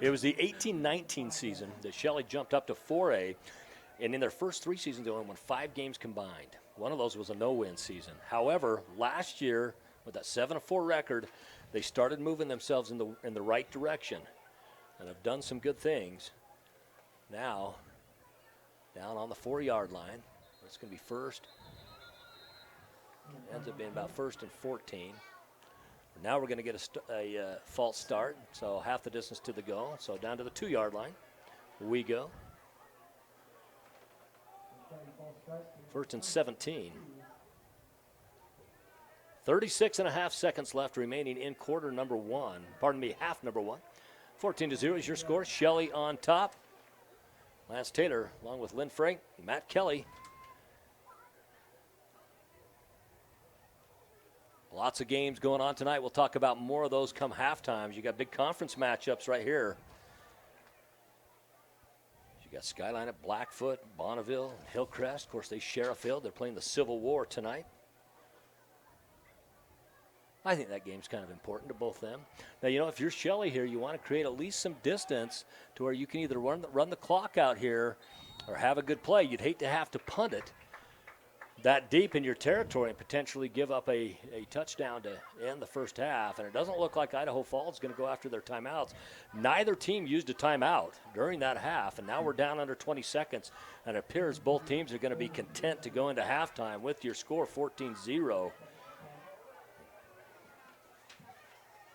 It was the 18-19 season that Shelley jumped up to 4A. And in their first 3 seasons, they only won 5 games combined. One of those was a no-win season. However, last year, with that 7-4 record, they started moving themselves in the right direction and have done some good things. Now, down on the 4-yard line, it's going to be first. Ends up being about 1st and 14. Now we're going to get a false start, so half the distance to the goal. So down to the 2-yard line we go. 1st and 17. 36.5 seconds left remaining in quarter number 1. Pardon me, half number 1. 14-0 is your score. Shelley on top. Lance Taylor along with Lynn Frank, Matt Kelly. Lots of games going on tonight. We'll talk about more of those come halftime. You got big conference matchups right here. You got Skyline at Blackfoot, Bonneville, Hillcrest. Of course, they share a field. They're playing the Civil War tonight. I think that game's kind of important to both them. Now, if you're Shelley here, you want to create at least some distance to where you can either run the clock out here or have a good play. You'd hate to have to punt it that deep in your territory and potentially give up a touchdown to end the first half. And it doesn't look like Idaho Falls is going to go after their timeouts. Neither team used a timeout during that half, and now we're down under 20 seconds, and it appears both teams are going to be content to go into halftime with your score 14-0.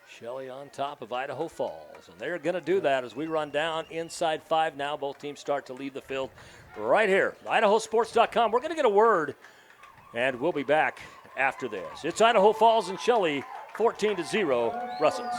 Shelley on top of Idaho Falls, and they're going to do that as we run down inside 5 now. Both teams start to leave the field right here. IdahoSports.com. We're going to get a word, and we'll be back after this. It's Idaho Falls and Shelley, 14-0, Russell's.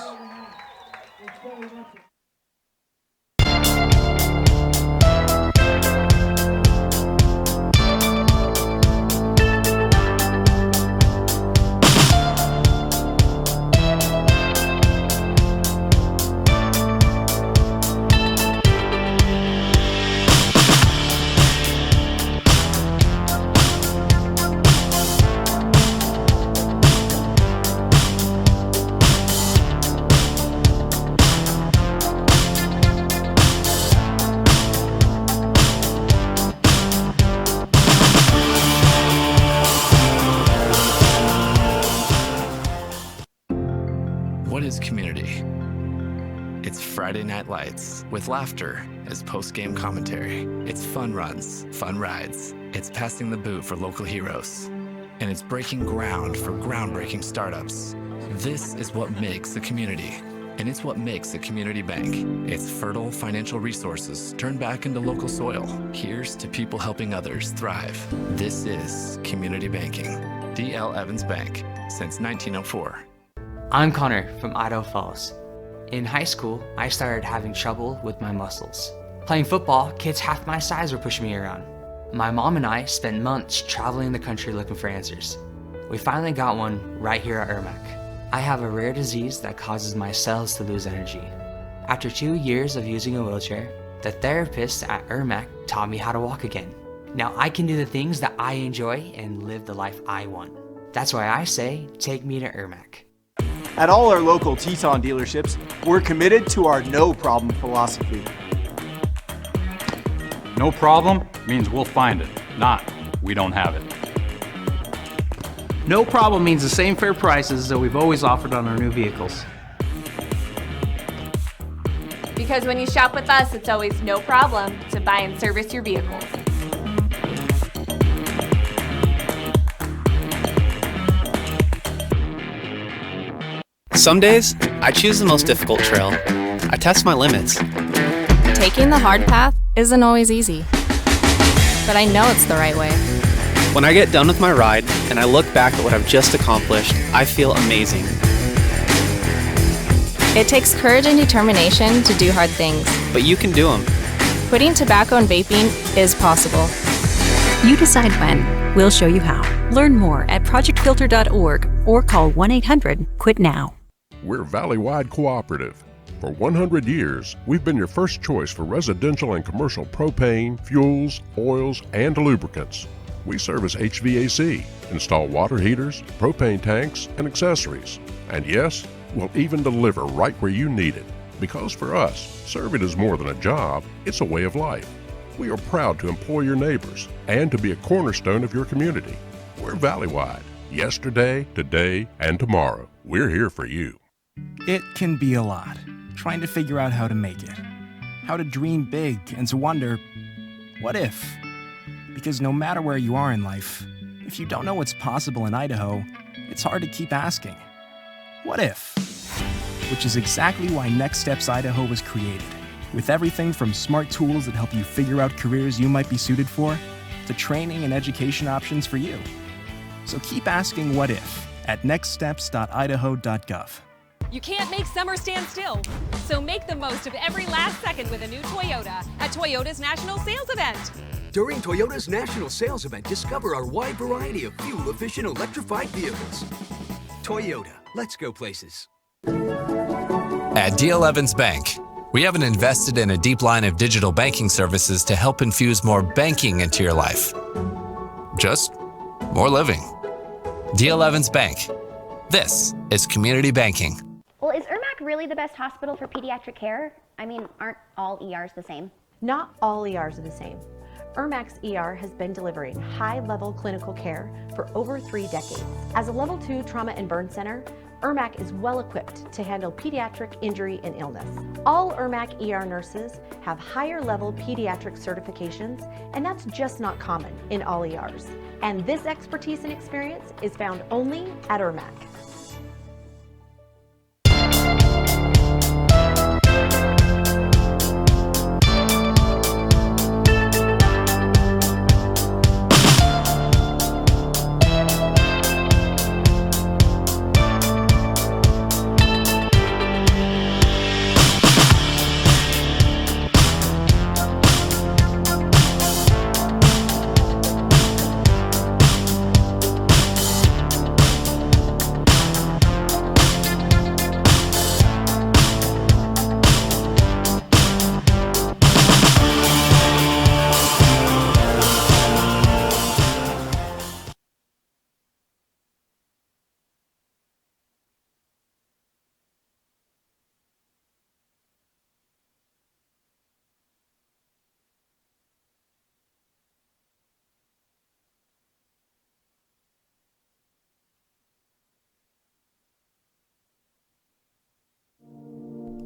What is community? It's Friday Night Lights with laughter as post-game commentary. It's fun runs, fun rides. It's passing the boot for local heroes. And it's breaking ground for groundbreaking startups. This is what makes a community. And it's what makes a community bank. It's fertile financial resources turned back into local soil. Here's to people helping others thrive. This is community banking. D.L. Evans Bank, since 1904. I'm Connor from Idaho Falls. In high school, I started having trouble with my muscles. Playing football, kids half my size were pushing me around. My mom and I spent months traveling the country looking for answers. We finally got one right here at IRMAC. I have a rare disease that causes my cells to lose energy. After 2 years of using a wheelchair, the therapist at IRMAC taught me how to walk again. Now I can do the things that I enjoy and live the life I want. That's why I say, take me to Ermac. At all our local Teton dealerships, we're committed to our no problem philosophy. No problem means we'll find it, not we don't have it. No problem means the same fair prices that we've always offered on our new vehicles. Because when you shop with us, it's always no problem to buy and service your vehicles. Some days, I choose the most difficult trail. I test my limits. Taking the hard path isn't always easy, but I know it's the right way. When I get done with my ride and I look back at what I've just accomplished, I feel amazing. It takes courage and determination to do hard things. But you can do them. Quitting tobacco and vaping is possible. You decide when. We'll show you how. Learn more at projectfilter.org or call 1-800-QUIT-NOW. We're Valley-wide cooperative. For 100 years, we've been your first choice for residential and commercial propane, fuels, oils, and lubricants. We service HVAC, install water heaters, propane tanks, and accessories. And yes, we'll even deliver right where you need it. Because for us, serving is more than a job, it's a way of life. We are proud to employ your neighbors and to be a cornerstone of your community. We're Valley-wide. Yesterday, today, and tomorrow. We're here for you. It can be a lot, trying to figure out how to make it. How to dream big and to wonder, what if? Because no matter where you are in life, if you don't know what's possible in Idaho, it's hard to keep asking, what if? Which is exactly why Next Steps Idaho was created, with everything from smart tools that help you figure out careers you might be suited for, to training and education options for you. So keep asking what if at nextsteps.idaho.gov. You can't make summer stand still, so make the most of every last second with a new Toyota at Toyota's National Sales Event. During Toyota's National Sales Event, discover our wide variety of fuel-efficient electrified vehicles. Toyota, let's go places. At D.L. Evans Bank, we haven't invested in a deep line of digital banking services to help infuse more banking into your life. Just more living. D.L. Evans Bank. This is community banking. Well, is Ermac really the best hospital for pediatric care? I mean, aren't all ERs the same? Not all ERs are the same. Ermac's ER has been delivering high-level clinical care for over 3 decades. As a Level 2 trauma and burn center, Ermac is well equipped to handle pediatric injury and illness. All Ermac ER nurses have higher level pediatric certifications, and that's just not common in all ERs. And this expertise and experience is found only at Ermac.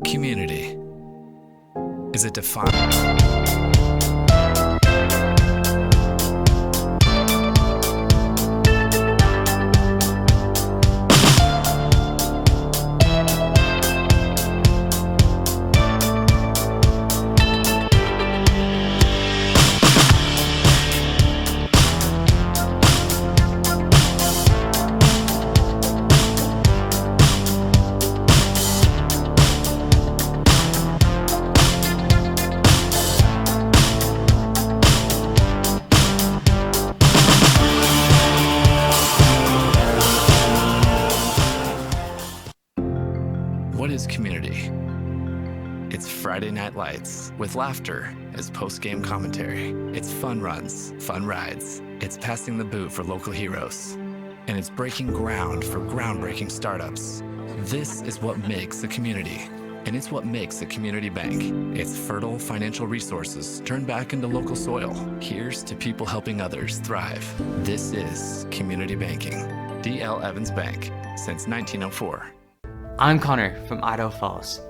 Community. Is it defined? What is community? It's Friday Night Lights with laughter as post-game commentary. It's fun runs, fun rides. It's passing the boot for local heroes. And it's breaking ground for groundbreaking startups. This is what makes a community. And it's what makes a community bank. It's fertile financial resources turned back into local soil. Here's to people helping others thrive. This is community banking. D.L. Evans Bank, since 1904. I'm Connor from Idaho Falls.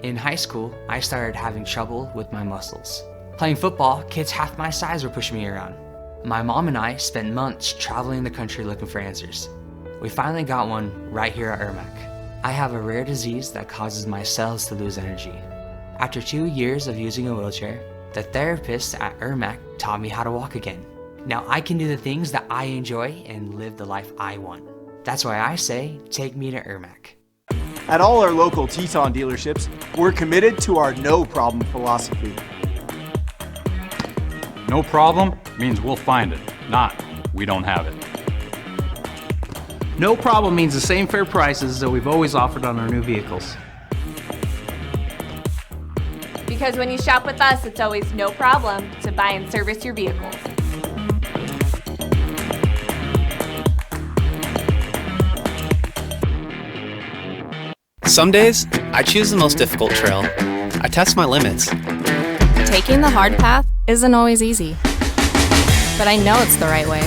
In high school, I started having trouble with my muscles. Playing football, kids half my size were pushing me around. My mom and I spent months traveling the country looking for answers. We finally got one right here at IRMAC. I have a rare disease that causes my cells to lose energy. After 2 years of using a wheelchair, the therapists at IRMAC taught me how to walk again. Now I can do the things that I enjoy and live the life I want. That's why I say, take me to IRMAC. At all our local Teton dealerships, we're committed to our no problem philosophy. No problem means we'll find it, not we don't have it. No problem means the same fair prices that we've always offered on our new vehicles. Because when you shop with us, it's always no problem to buy and service your vehicles. Some days, I choose the most difficult trail. I test my limits. Taking the hard path isn't always easy, but I know it's the right way.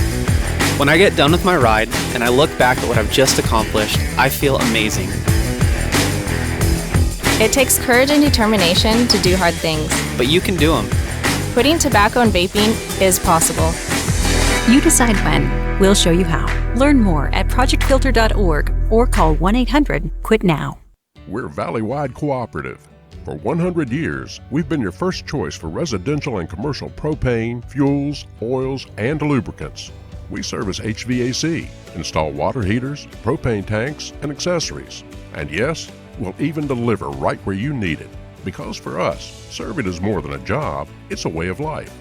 When I get done with my ride and I look back at what I've just accomplished, I feel amazing. It takes courage and determination to do hard things. But you can do them. Quitting tobacco and vaping is possible. You decide when. We'll show you how. Learn more at projectfilter.org or call 1-800-QUIT-NOW. We're Valley-wide cooperative. For 100 years, we've been your first choice for residential and commercial propane, fuels, oils, and lubricants. We service HVAC, install water heaters, propane tanks, and accessories. And yes, we'll even deliver right where you need it. Because for us, serving is more than a job, it's a way of life.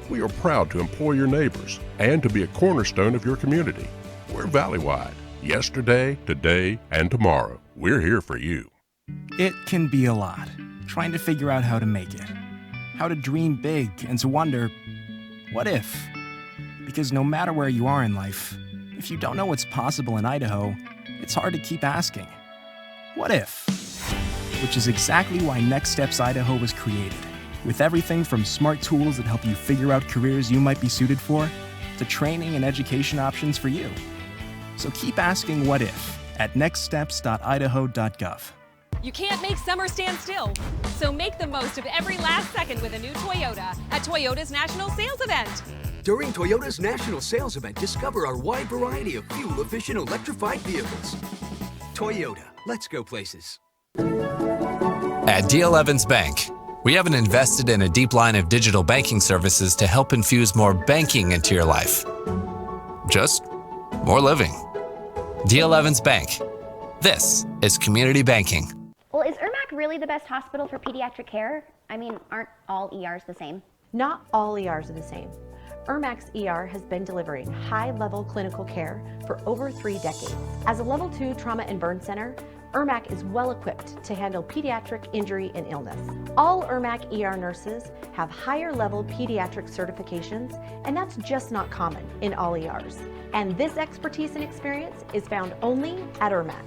We are proud to employ your neighbors and to be a cornerstone of your community. We're Valley-wide. Yesterday, today, and tomorrow. We're here for you. It can be a lot, trying to figure out how to make it. How to dream big and to wonder, what if? Because no matter where you are in life, if you don't know what's possible in Idaho, it's hard to keep asking, what if? Which is exactly why Next Steps Idaho was created, with everything from smart tools that help you figure out careers you might be suited for, to training and education options for you. So keep asking what if at nextsteps.idaho.gov. You can't make summer stand still, so make the most of every last second with a new Toyota at Toyota's National Sales Event. During Toyota's National Sales Event, discover our wide variety of fuel-efficient electrified vehicles. Toyota, let's go places. At D.L. Evans Bank, we haven't invested in a deep line of digital banking services to help infuse more banking into your life. Just more living. D.L. Evans Bank. This is community banking. Well, is IRMAC really the best hospital for pediatric care? I mean, aren't all ERs the same? Not all ERs are the same. IRMAC's ER has been delivering high-level clinical care for over 3 decades. As a Level 2 trauma and burn center, IRMAC is well equipped to handle pediatric injury and illness. All IRMAC ER nurses have higher level pediatric certifications, and that's just not common in all ERs. And this expertise and experience is found only at IRMAC.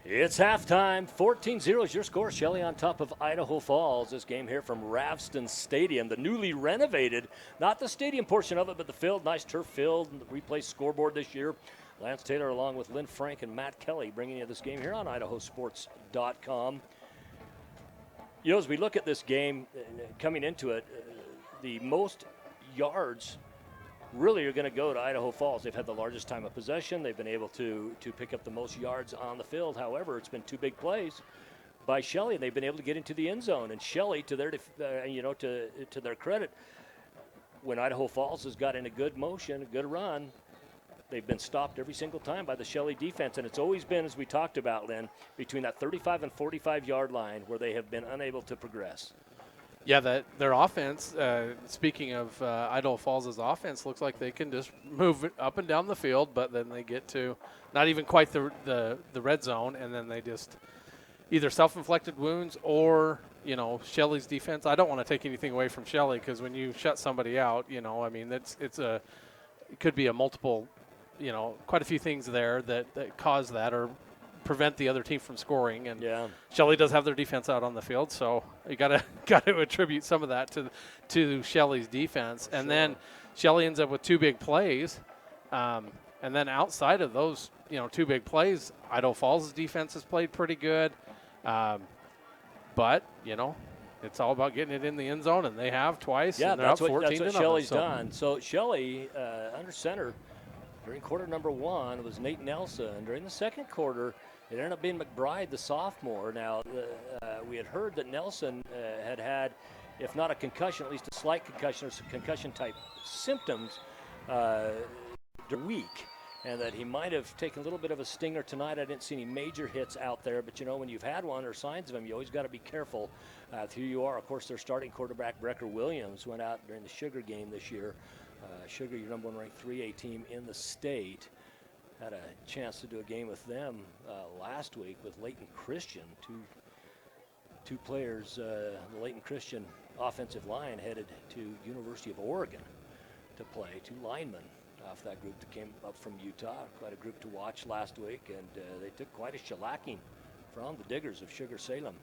It's halftime. 14-0 is your score. Shelley on top of Idaho Falls. This game here from Ravston Stadium, the newly renovated, not the stadium portion of it, but the field. Nice turf field, replaced scoreboard this year. Lance Taylor along with Lynn Frank and Matt Kelly bringing you this game here on IdahoSports.com. As we look at this game coming into it, the most yards really are going to go to Idaho Falls. They've had the largest time of possession. They've been able to pick up the most yards on the field. However, it's been 2 big plays by Shelley, and they've been able to get into the end zone. And Shelley, to their to their credit, when Idaho Falls has got in a good motion, a good run, they've been stopped every single time by the Shelley defense. And it's always been, as we talked about, Lynn, between that 35 and 45-yard line where they have been unable to progress. Yeah, their offense, speaking of Idaho Falls' offense, looks like they can just move it up and down the field, but then they get to not even quite the red zone, and then they just either self-inflicted wounds or, Shelley's defense. I don't want to take anything away from Shelley because when you shut somebody out, it could be a multiple, quite a few things there that cause that or prevent the other team from scoring, and Shelley does have their defense out on the field, so you got to attribute some of that to Shelley's defense. And then Shelley ends up with 2 big plays, and then outside of those 2 big plays, Idaho Falls' defense has played pretty good, but it's all about getting it in the end zone, and they have twice. Yeah, and they're that's up what 14 Shelley's done. So Shelley under center during quarter number 1 was Nate Nelson. During the second quarter, it ended up being McBride, the sophomore. Now, we had heard that Nelson had, if not a concussion, at least a slight concussion or some concussion-type symptoms during the week, and that he might have taken a little bit of a stinger tonight. I didn't see any major hits out there, but, when you've had one or signs of them, you always got to be careful with who you are. Of course, their starting quarterback, Brecker Williams, went out during the Sugar game this year. Sugar, your number 1 ranked 3A team in the state. Had a chance to do a game with them last week with Layton Christian. Two players, the Layton Christian offensive line headed to University of Oregon to play. 2 linemen off that group that came up from Utah. Quite a group to watch last week, and they took quite a shellacking from the Diggers of Sugar Salem.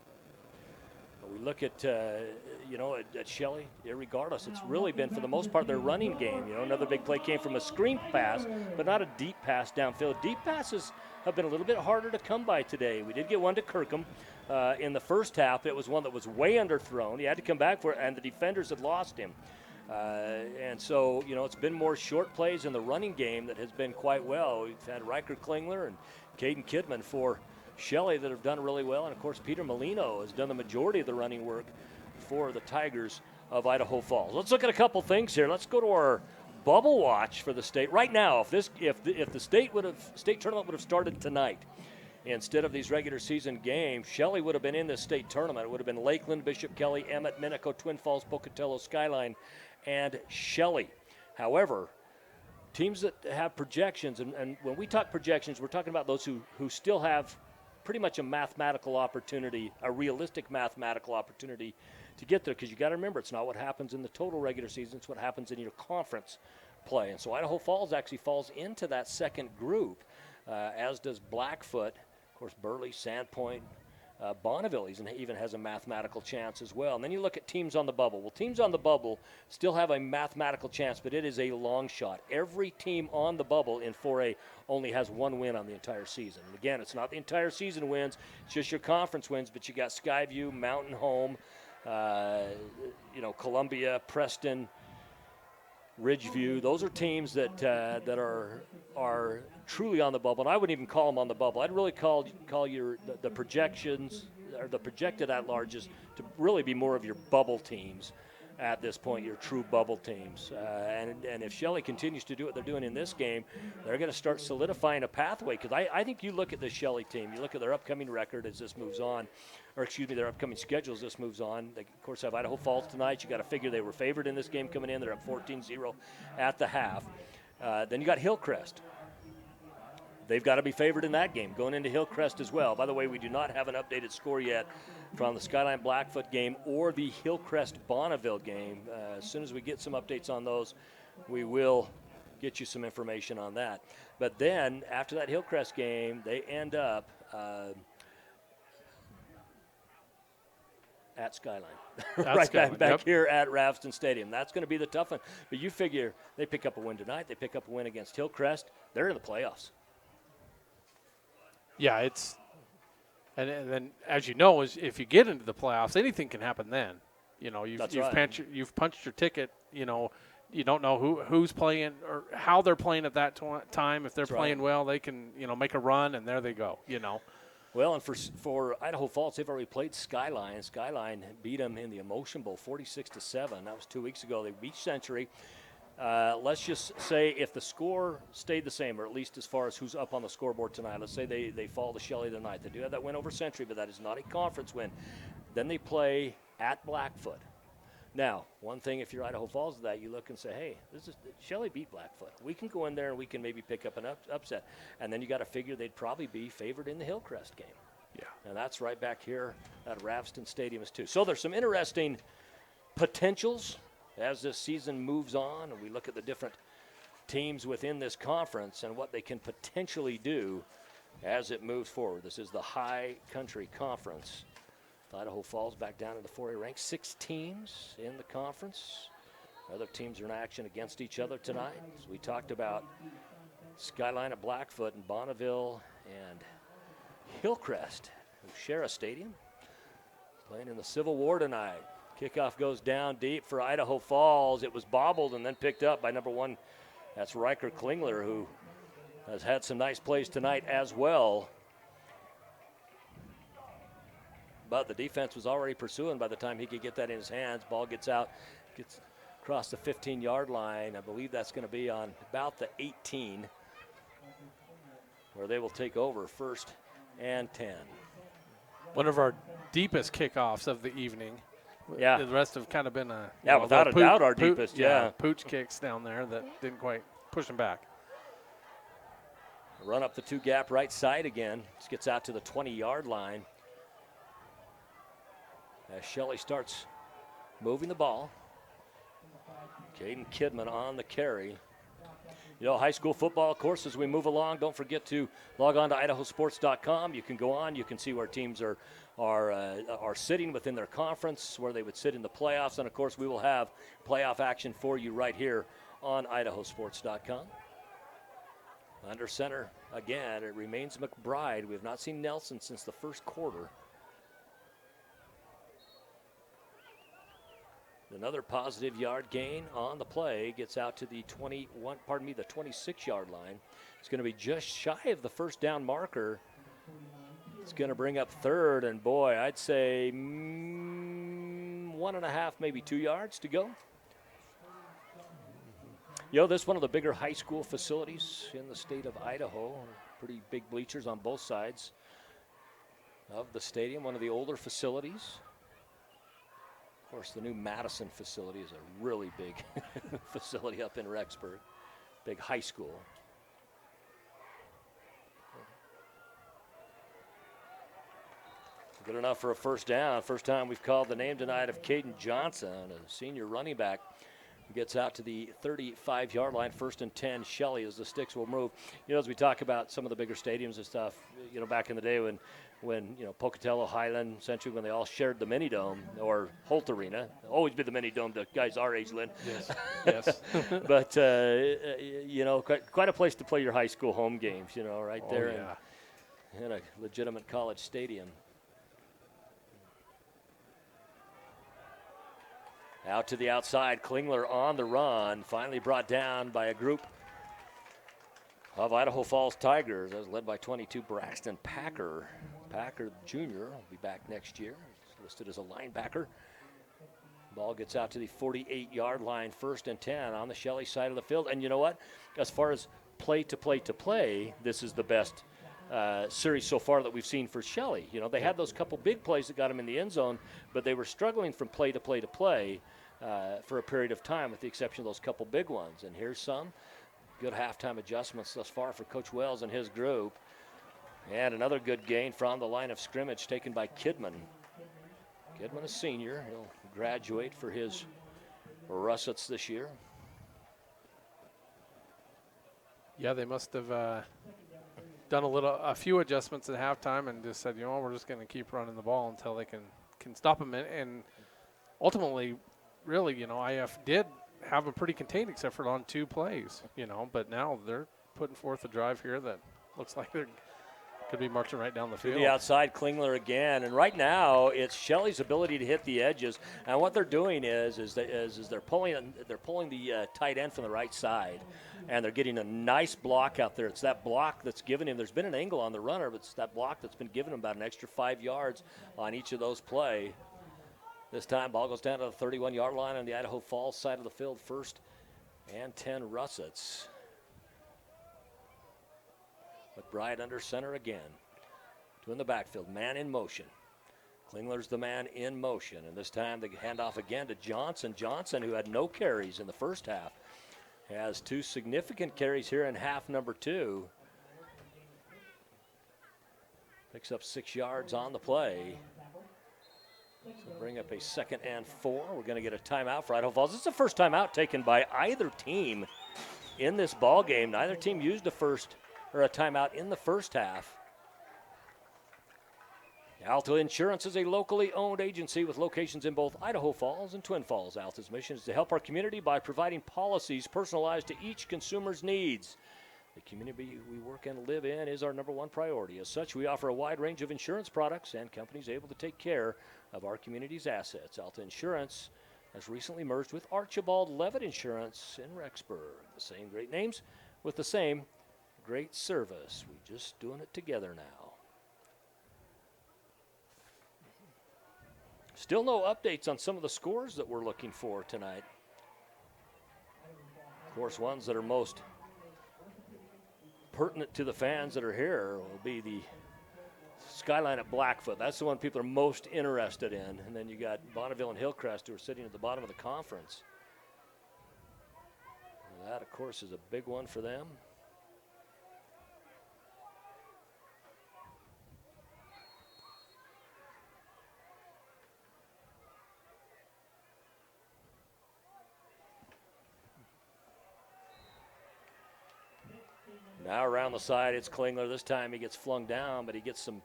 But we look at, at Shelley, irregardless, it's really been, for the most part, their running game. Another big play came from a screen pass, but not a deep pass downfield. Deep passes have been a little bit harder to come by today. We did get one to Kirkham in the first half. It was one that was way underthrown. He had to come back for it, and the defenders had lost him. And so, it's been more short plays in the running game that has been quite well. We've had Riker Klingler and Caden Kidman for Shelley that have done really well, and of course Peter Molino has done the majority of the running work for the Tigers of Idaho Falls. Let's look at a couple things here. Let's go to our bubble watch for the state right now. If the state tournament would have started tonight instead of these regular season games, Shelley would have been in this state tournament. It would have been Lakeland, Bishop Kelly, Emmett, Minico, Twin Falls, Pocatello, Skyline, and Shelley. However, teams that have projections, and when we talk projections, we're talking about those who still have pretty much a mathematical opportunity, a realistic mathematical opportunity to get there, because you got to remember, it's not what happens in the total regular season, it's what happens in your conference play. And so Idaho Falls actually falls into that second group, as does Blackfoot, of course, Burley, Sandpoint, Bonneville even has a mathematical chance as well. And then you look at teams on the bubble. Well, teams on the bubble still have a mathematical chance, but it is a long shot. Every team on the bubble in 4A only has 1 win on the entire season. And again, it's not the entire season wins, it's just your conference wins, but you got Skyview, Mountain Home, Columbia, Preston, Ridgeview. Those are teams that are truly on the bubble, and I wouldn't even call them on the bubble. I'd really call the projections or the projected at-larges to really be more of your bubble teams at this point, your true bubble teams. And if Shelley continues to do what they're doing in this game, they're going to start solidifying a pathway, because I think you look at this Shelley team, you look at their upcoming record as this moves on, their upcoming schedule as this moves on. They, of course, have Idaho Falls tonight. You got to figure they were favored in this game coming in. They're up 14-0 at the half. Then you got Hillcrest. They've got to be favored in that game, going into Hillcrest as well. By the way, we do not have an updated score yet from the Skyline Blackfoot game or the Hillcrest Bonneville game. As soon as we get some updates on those, we will get you some information on that. But then, after that Hillcrest game, they end up at Skyline. Back here at Ravston Stadium. That's going to be the tough one. But you figure they pick up a win tonight, they pick up a win against Hillcrest, they're in the playoffs. Yeah, And then, as you know, if you get into the playoffs, anything can happen then. You know, you've punched your ticket. You know, you don't know who's playing or how they're playing at that time. If they're playing well, they can, you know, make a run, and there they go, you know. Well, and for Idaho Falls, they've already played Skyline. Skyline beat them in the Emotion Bowl 46-7. That was 2 weeks ago. They beat Century. Let's just say if the score stayed the same, or at least as far as who's up on the scoreboard tonight, let's say they fall to Shelley tonight. They do have that win over Century, but that is not a conference win. Then they play at Blackfoot. Now, one thing, if you're Idaho Falls to that, you look and say, hey, Shelley beat Blackfoot. We can go in there and we can maybe pick up an upset. And then you got to figure they'd probably be favored in the Hillcrest game. Yeah. And that's right back here at Ravston Stadium too. So there's some interesting potentials as this season moves on, and we look at the different teams within this conference and what they can potentially do as it moves forward. This is the High Country Conference. Idaho Falls back down in the 4A ranks. 6 teams in the conference. Other teams are in action against each other tonight. As we talked about Skyline at Blackfoot and Bonneville and Hillcrest, who share a stadium, playing in the Civil War tonight. Kickoff goes down deep for Idaho Falls. It was bobbled and then picked up by number 1. That's Riker Klingler, who has had some nice plays tonight as well. But the defense was already pursuing by the time he could get that in his hands. Ball gets out, gets across the 15-yard line. I believe that's going to be on about the 18, where they will take over 1st and 10. One of our deepest kickoffs of the evening. Yeah. The rest have kind of been without a doubt our deepest, pooch kicks down there that didn't quite push them back. Run up the 2-gap right side again. Just gets out to the 20-yard line. As Shelley starts moving the ball. Caden Kidman on the carry. You know, high school football, of course, as we move along, don't forget to log on to IdahoSports.com. You can go on. You can see where teams are sitting within their conference, where they would sit in the playoffs. And, of course, we will have playoff action for you right here on IdahoSports.com. Under center, again, it remains McBride. We have not seen Nelson since the first quarter. Another positive yard gain on the play. Gets out to the 26-yard line. It's going to be just shy of the first down marker. It's going to bring up 3rd, and boy, I'd say 1.5, maybe 2 yards to go. You know, this is one of the bigger high school facilities in the state of Idaho. Pretty big bleachers on both sides of the stadium. One of the older facilities. Of course, the new Madison facility is a really big facility up in Rexburg. Big high school. Good enough for a first down. First time we've called the name tonight of Caden Johnson, a senior running back. Gets out to the 35-yard line, 1st and 10. Shelley, as the sticks will move. You know, as we talk about some of the bigger stadiums and stuff, you know, back in the day when you know, Pocatello, Highland, Century, when they all shared the mini dome, or Holt Arena, always be the mini dome to guys our age, Lynn. Yes, yes. But you know, quite a place to play your high school home games. You know, right there in a legitimate college stadium. Out to the outside, Klingler on the run, finally brought down by a group of Idaho Falls Tigers. That was led by 22 Braxton Packer. Packer Jr. will be back next year. He's listed as a linebacker. Ball gets out to the 48-yard line, 1st and 10 on the Shelley side of the field. And you know what? As far as play, this is the best series so far that we've seen for Shelley. You know, they had those couple big plays that got them in the end zone, but they were struggling from play to play for a period of time, with the exception of those couple big ones. And here's some good halftime adjustments thus far for Coach Wells and his group. And another good gain from the line of scrimmage taken by Kidman. Kidman, a senior. He'll graduate for his Russets this year. Yeah, they must have done a few adjustments at halftime and just said, you know, we're just going to keep running the ball until they can stop them. And ultimately, really, you know, IF did have them pretty contained except for on 2 plays, you know, but now they're putting forth a drive here that looks like they're Could be marching right down the To field. the outside, Klingler again. And right now, it's Shelley's ability to hit the edges. And what they're doing is they're pulling the tight end from the right side. And they're getting a nice block out there. It's that block that's given him. There's been an angle on the runner, but it's that block that's been giving him about an extra 5 yards on each of those play. This time, ball goes down to the 31-yard line on the Idaho Falls side of the field. 1st and 10 Russets. McBride under center again. Two in the backfield, man in motion. Klingler's the man in motion, and this time the handoff again to Johnson. Johnson, who had no carries in the first half, has 2 significant carries here in half number 2. Picks up 6 yards on the play. So bring up a 2nd and 4. We're going to get a timeout for Idaho Falls. This is the first timeout taken by either team in this ball game. Neither team used a timeout in the first half. Alta Insurance is a locally owned agency with locations in both Idaho Falls and Twin Falls. Alta's mission is to help our community by providing policies personalized to each consumer's needs. The community we work and live in is our number 1 priority. As such, we offer a wide range of insurance products and companies able to take care of our community's assets. Alta Insurance has recently merged with Archibald Levitt Insurance in Rexburg. The same great names with the same great service. We're just doing it together now. Still no updates on some of the scores that we're looking for tonight. Of course, ones that are most pertinent to the fans that are here will be the Skyline at Blackfoot. That's the one people are most interested in. And then you got Bonneville and Hillcrest, who are sitting at the bottom of the conference. And that, of course, is a big one for them. Now around the side, it's Klingler. This time he gets flung down, but he gets some.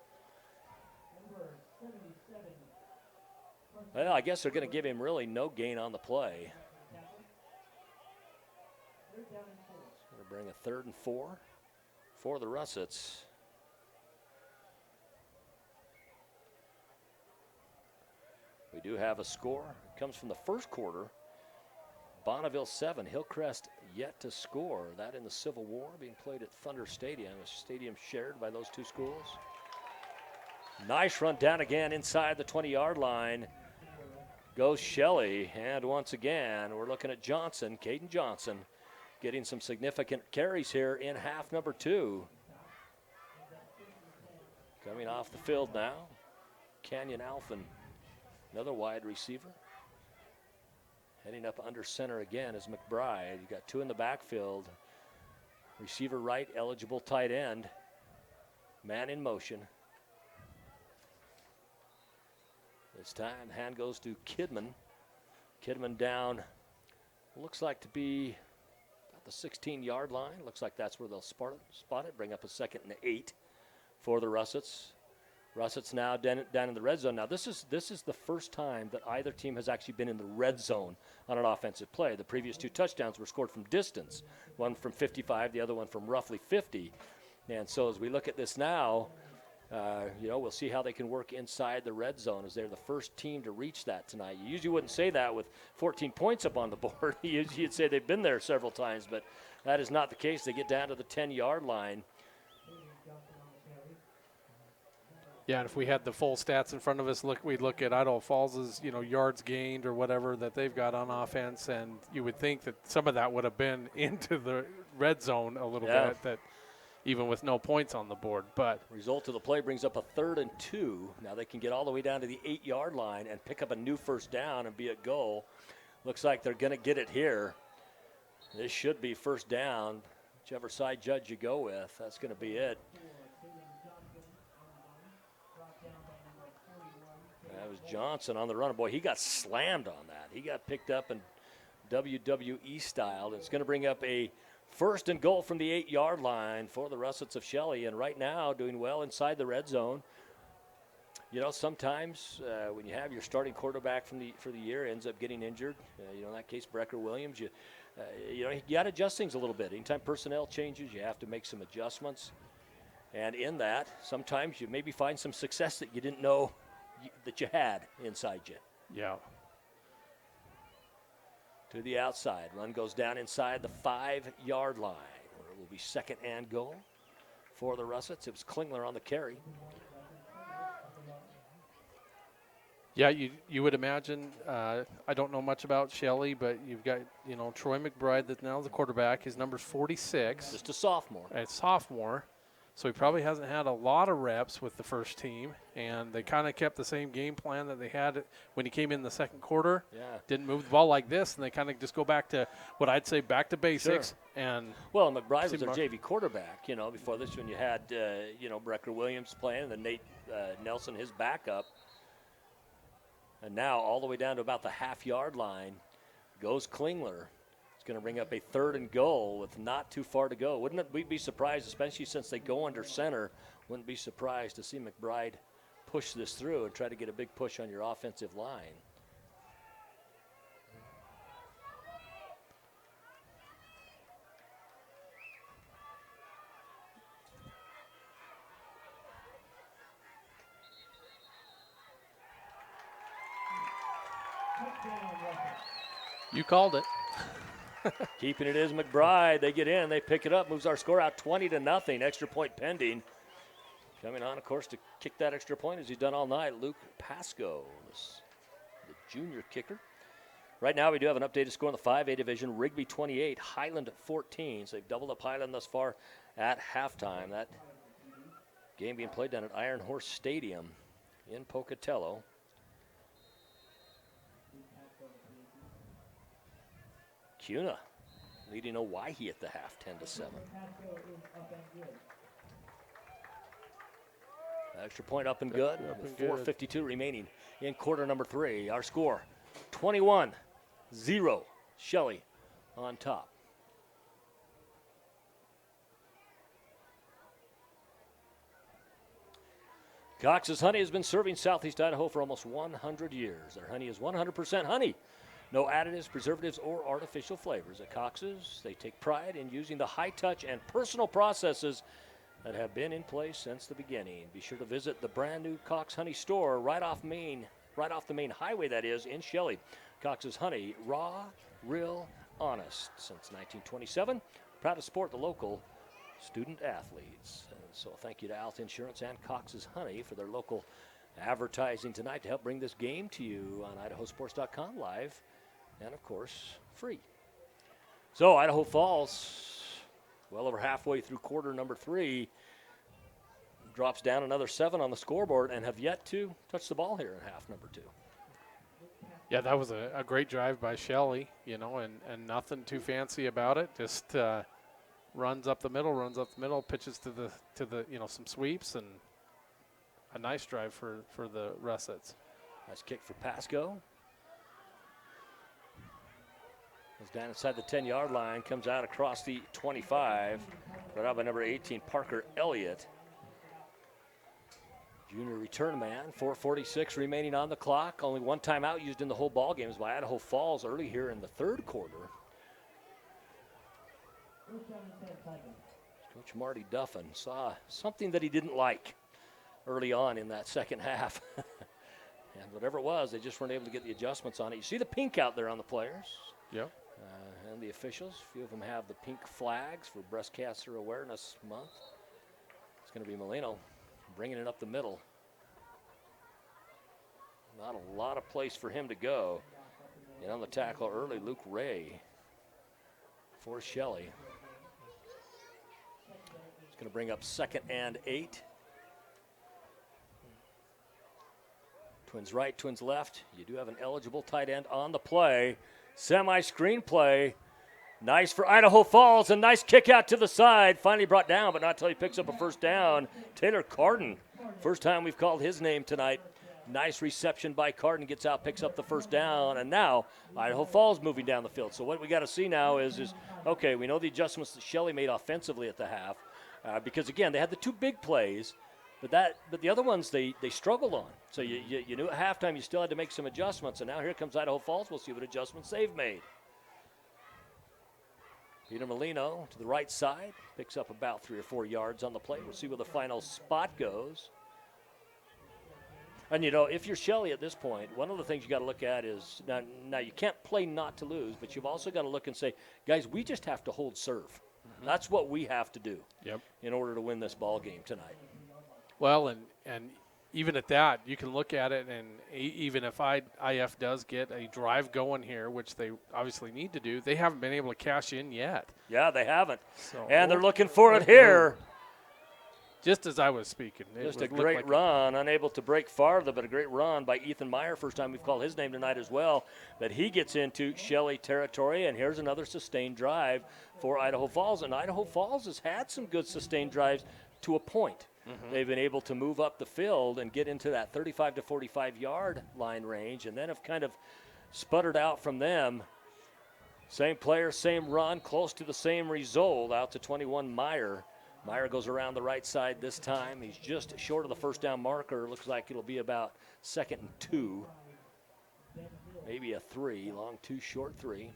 Well, I guess they're going to give him really no gain on the play. It's going to bring a 3rd and 4 for the Russets. We do have a score. It comes from the first quarter. Bonneville 7, Hillcrest yet to score. That in the Civil War, being played at Thunder Stadium, a stadium shared by those 2 schools. Nice run down again inside the 20-yard line. Goes Shelley, and once again, we're looking at Johnson, Caden Johnson, getting some significant carries here in half number 2. Coming off the field now, Canyon Alphen, another wide receiver. Heading up under center again is McBride. You got 2 in the backfield. Receiver right, eligible tight end. Man in motion. This time, hand goes to Kidman. Kidman down, looks like to be about the 16-yard line. Looks like that's where they'll spot it. Bring up a 2nd and 8 for the Russets. Russets now down in the red zone. Now, this is the first time that either team has actually been in the red zone on an offensive play. The previous 2 touchdowns were scored from distance, one from 55, the other one from roughly 50. And so as we look at this now, we'll see how they can work inside the red zone, as they're the first team to reach that tonight. You usually wouldn't say that with 14 points up on the board. You'd say they've been there several times, but that is not the case. They get down to the 10-yard line. Yeah, and if we had the full stats in front of us, we'd look at Idaho Falls' yards gained or whatever that they've got on offense, and you would think that some of that would have been into the red zone a little bit, that even with no points on the board. But result of the play brings up a 3rd and 2. Now they can get all the way down to the 8-yard line and pick up a new first down and be at goal. Looks like they're going to get it here. This should be first down, whichever side judge you go with. That's going to be it. That was Johnson on the run. Boy, he got slammed on that. He got picked up in WWE style. It's going to bring up a 1st and goal from the 8-yard line for the Russets of Shelley. And right now, doing well inside the red zone. Sometimes when you have your starting quarterback for the year ends up getting injured, in that case, Brecker Williams, you got to adjust things a little bit. Anytime personnel changes, you have to make some adjustments. And in that, sometimes you maybe find some success that you didn't know that you had inside you. Yeah. To the outside. Run goes down inside the 5-yard line, where it will be 2nd and goal for the Russets. It was Klingler on the carry. Yeah, you would imagine, I don't know much about Shelley, but you've got, Troy McBride that's now the quarterback. His number's 46. Just a sophomore. A sophomore. So he probably hasn't had a lot of reps with the first team, and they kind of kept the same game plan that they had when he came in the second quarter. Yeah. Didn't move the ball like this, and they kind of just go back to what I'd say back to basics. Sure. And well, McBride was their JV quarterback, before this when you had, Brecker Williams playing and then Nate Nelson, his backup. And now all the way down to about the half-yard line goes Klingler. It's going to bring up a 3rd and goal with not too far to go. Wouldn't we be surprised, especially since they go under center, wouldn't be surprised to see McBride push this through and try to get a big push on your offensive line. You called it. Keeping it is McBride. They get in. They pick it up. Moves our score out 20-0. Extra point pending. Coming on, of course, to kick that extra point as he's done all night, Luke Pasco, the junior kicker. Right now we do have an updated score in the 5A division. Rigby 28, Highland 14. So they've doubled up Highland thus far at halftime. That game being played down at Iron Horse Stadium in Pocatello. Cuna leading Owyhee at the half, 10-7. Extra point up and good. With 4:52 remaining in quarter number 3. Our score, 21-0. Shelley on top. Cox's Honey has been serving Southeast Idaho for almost 100 years. Their honey is 100% honey. No additives, preservatives, or artificial flavors. At Cox's, they take pride in using the high-touch and personal processes that have been in place since the beginning. Be sure to visit the brand-new Cox Honey store right off the main highway, that is, in Shelley. Cox's Honey, raw, real, honest. Since 1927, proud to support the local student athletes. And so thank you to Alt Insurance and Cox's Honey for their local advertising tonight to help bring this game to you on IdahoSports.com live. And, of course, free. So, Idaho Falls, well over halfway through quarter number 3, drops down another 7 on the scoreboard and have yet to touch the ball here in half number 2. Yeah, that was a great drive by Shelley, and nothing too fancy about it. Just runs up the middle, pitches to the some sweeps, and a nice drive for the Russets. Nice kick for Pasco. Goes down inside the 10-yard line, comes out across the 25. Brought out by number 18, Parker Elliott. Junior return man, 4:46 remaining on the clock. Only one timeout used in the whole ball game is by Idaho Falls early here in the 3rd quarter. Coach Marty Duffin saw something that he didn't like early on in that second half. And whatever it was, they just weren't able to get the adjustments on it. You see the pink out there on the players. Yep. And the officials. A few of them have the pink flags for Breast Cancer Awareness Month. It's going to be Molino bringing it up the middle. Not a lot of place for him to go. And on the tackle early, Luke Ray for Shelley. It's going to bring up 2nd and 8. Twins right, twins left. You do have an eligible tight end on the play. Semi-screen play. Nice for Idaho Falls. A nice kick out to the side. Finally brought down, but not until he picks up a first down. Taylor Carden. First time we've called his name tonight. Nice reception by Carden. Gets out, picks up the first down. And now Idaho Falls moving down the field. So what we got to see now is okay, we know the adjustments that Shelley made offensively at the half. Because, again, they had the 2 big plays. But the other ones they struggled on. So you knew at halftime you still had to make some adjustments. And now here comes Idaho Falls. We'll see what adjustments they've made. Peter Molino to the right side, picks up about 3 or 4 yards on the play. We'll see where the final spot goes. And, if you're Shelley at this point, one of the things you got to look at is, now you can't play not to lose, but you've also got to look and say, guys, we just have to hold serve. That's what we have to do in order to win this ball game tonight. Well, and even at that, you can look at it, and even if IF does get a drive going here, which they obviously need to do, they haven't been able to cash in yet. Yeah, they haven't. So, and they're looking for it here. Just as I was speaking. Just a great run, unable to break farther, but a great run by Ethan Meyer. First time we've called his name tonight as well. But he gets into Shelley territory, and here's another sustained drive for Idaho Falls. And Idaho Falls has had some good sustained drives to a point. They've been able to move up the field and get into that 35 to 45-yard line range, and then have kind of sputtered out from them. Same player, same run, close to the same result, out to 21 Meyer. Meyer goes around the right side this time. He's just short of the first down marker. Looks like it'll be about 2nd and 2. Maybe a 3, long 2, short 3.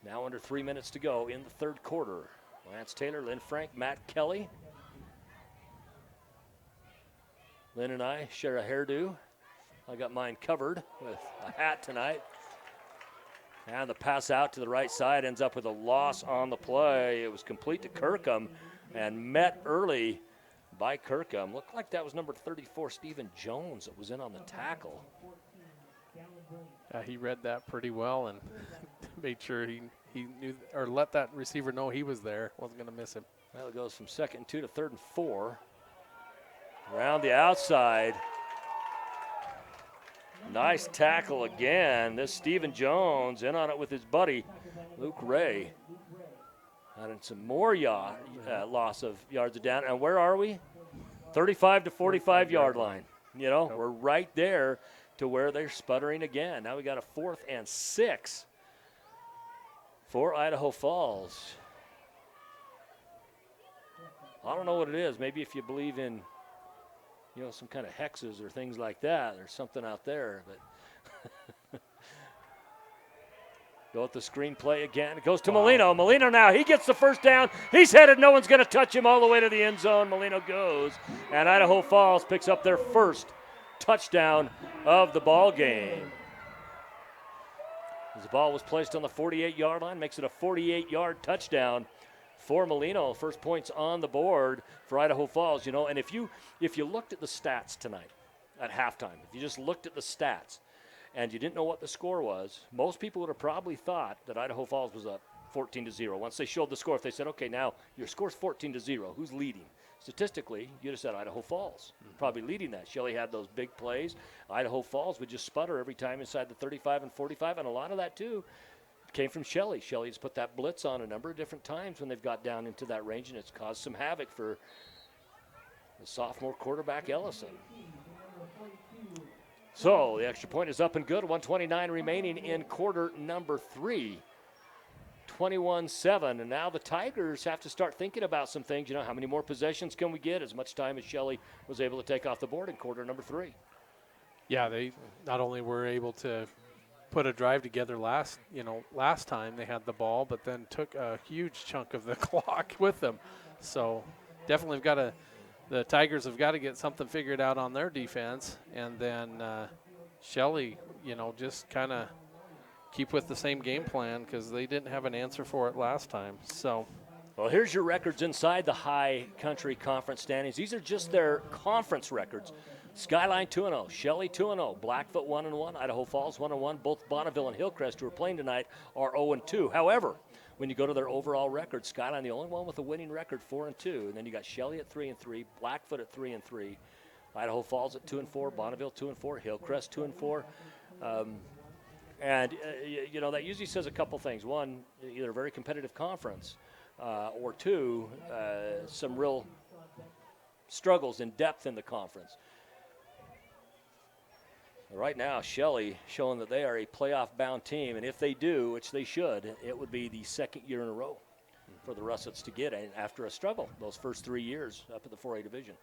Now under 3 minutes to go in the third quarter. Lance Taylor, Lynn Frank, Matt Kelly. Lynn and I share a hairdo. I got mine covered with a hat tonight. And the pass out to the right side ends up with a loss on the play. It was complete to Kirkham and met early by Kirkham. Looked like that was number 34, Stephen Jones, that was in on the tackle. He read that pretty well and made sure he knew, or let that receiver know he was there. Wasn't going to miss him. Well, it goes from 2nd and 2 to 3rd and 4. Around the outside. Nice tackle again. This Stephen Jones in on it with his buddy, Luke Ray. And some more loss of yards of down. And where are we? 35 to 45-yard line. We're right there to where they're sputtering again. Now we got a 4th and 6 for Idaho Falls. I don't know what it is. Maybe if you believe in some kind of hexes or things like that. There's something out there, but go with the screenplay again. It goes to Molino. Molino now, he gets the first down. He's headed. No one's going to touch him all the way to the end zone. Molino goes, and Idaho Falls picks up their first touchdown of the ball game. As the ball was placed on the 48-yard line, makes it a 48-yard touchdown for Molino. First points on the board for Idaho Falls, and if you looked at the stats tonight at halftime, if you just looked at the stats and you didn't know what the score was, most people would have probably thought that Idaho Falls was up 14-0. Once they showed the score, if they said, okay, now your score's 14-0, who's leading? Statistically, you'd have said Idaho Falls, probably leading that. Shelley had those big plays. Idaho Falls would just sputter every time inside the 35 and 45, and a lot of that, too, came from Shelley. Shelley's put that blitz on a number of different times when they've got down into that range, and it's caused some havoc for the sophomore quarterback Ellison. So the extra point is up and good. 1:29 remaining in quarter number 3. 21-7, and now the Tigers have to start thinking about some things. How many more possessions can we get? As much time as Shelley was able to take off the board in quarter number 3. Yeah, they not only were able to put a drive together last time they had the ball, but then took a huge chunk of the clock with them. So definitely the Tigers have got to get something figured out on their defense, and then Shelley, just kind of keep with the same game plan because they didn't have an answer for it last time. So, well, here's your records inside the High Country Conference standings. These are just their conference records. Skyline 2-0, Shelley 2-0, Blackfoot 1-1, Idaho Falls 1-1. Both Bonneville and Hillcrest, who are playing tonight, are 0-2. However, when you go to their overall record, Skyline the only one with a winning record, 4-2, and then you got Shelley at 3-3, Blackfoot at 3-3, Idaho Falls at 2-4, Bonneville 2-4, Hillcrest 2-4. And that usually says a couple things. One, either a very competitive conference, or two, some real struggles in depth in the conference. Right now, Shelley showing that they are a playoff-bound team, and if they do, which they should, it would be the second year in a row for the Russets to get it after a struggle those first 3 years up at the 4A division.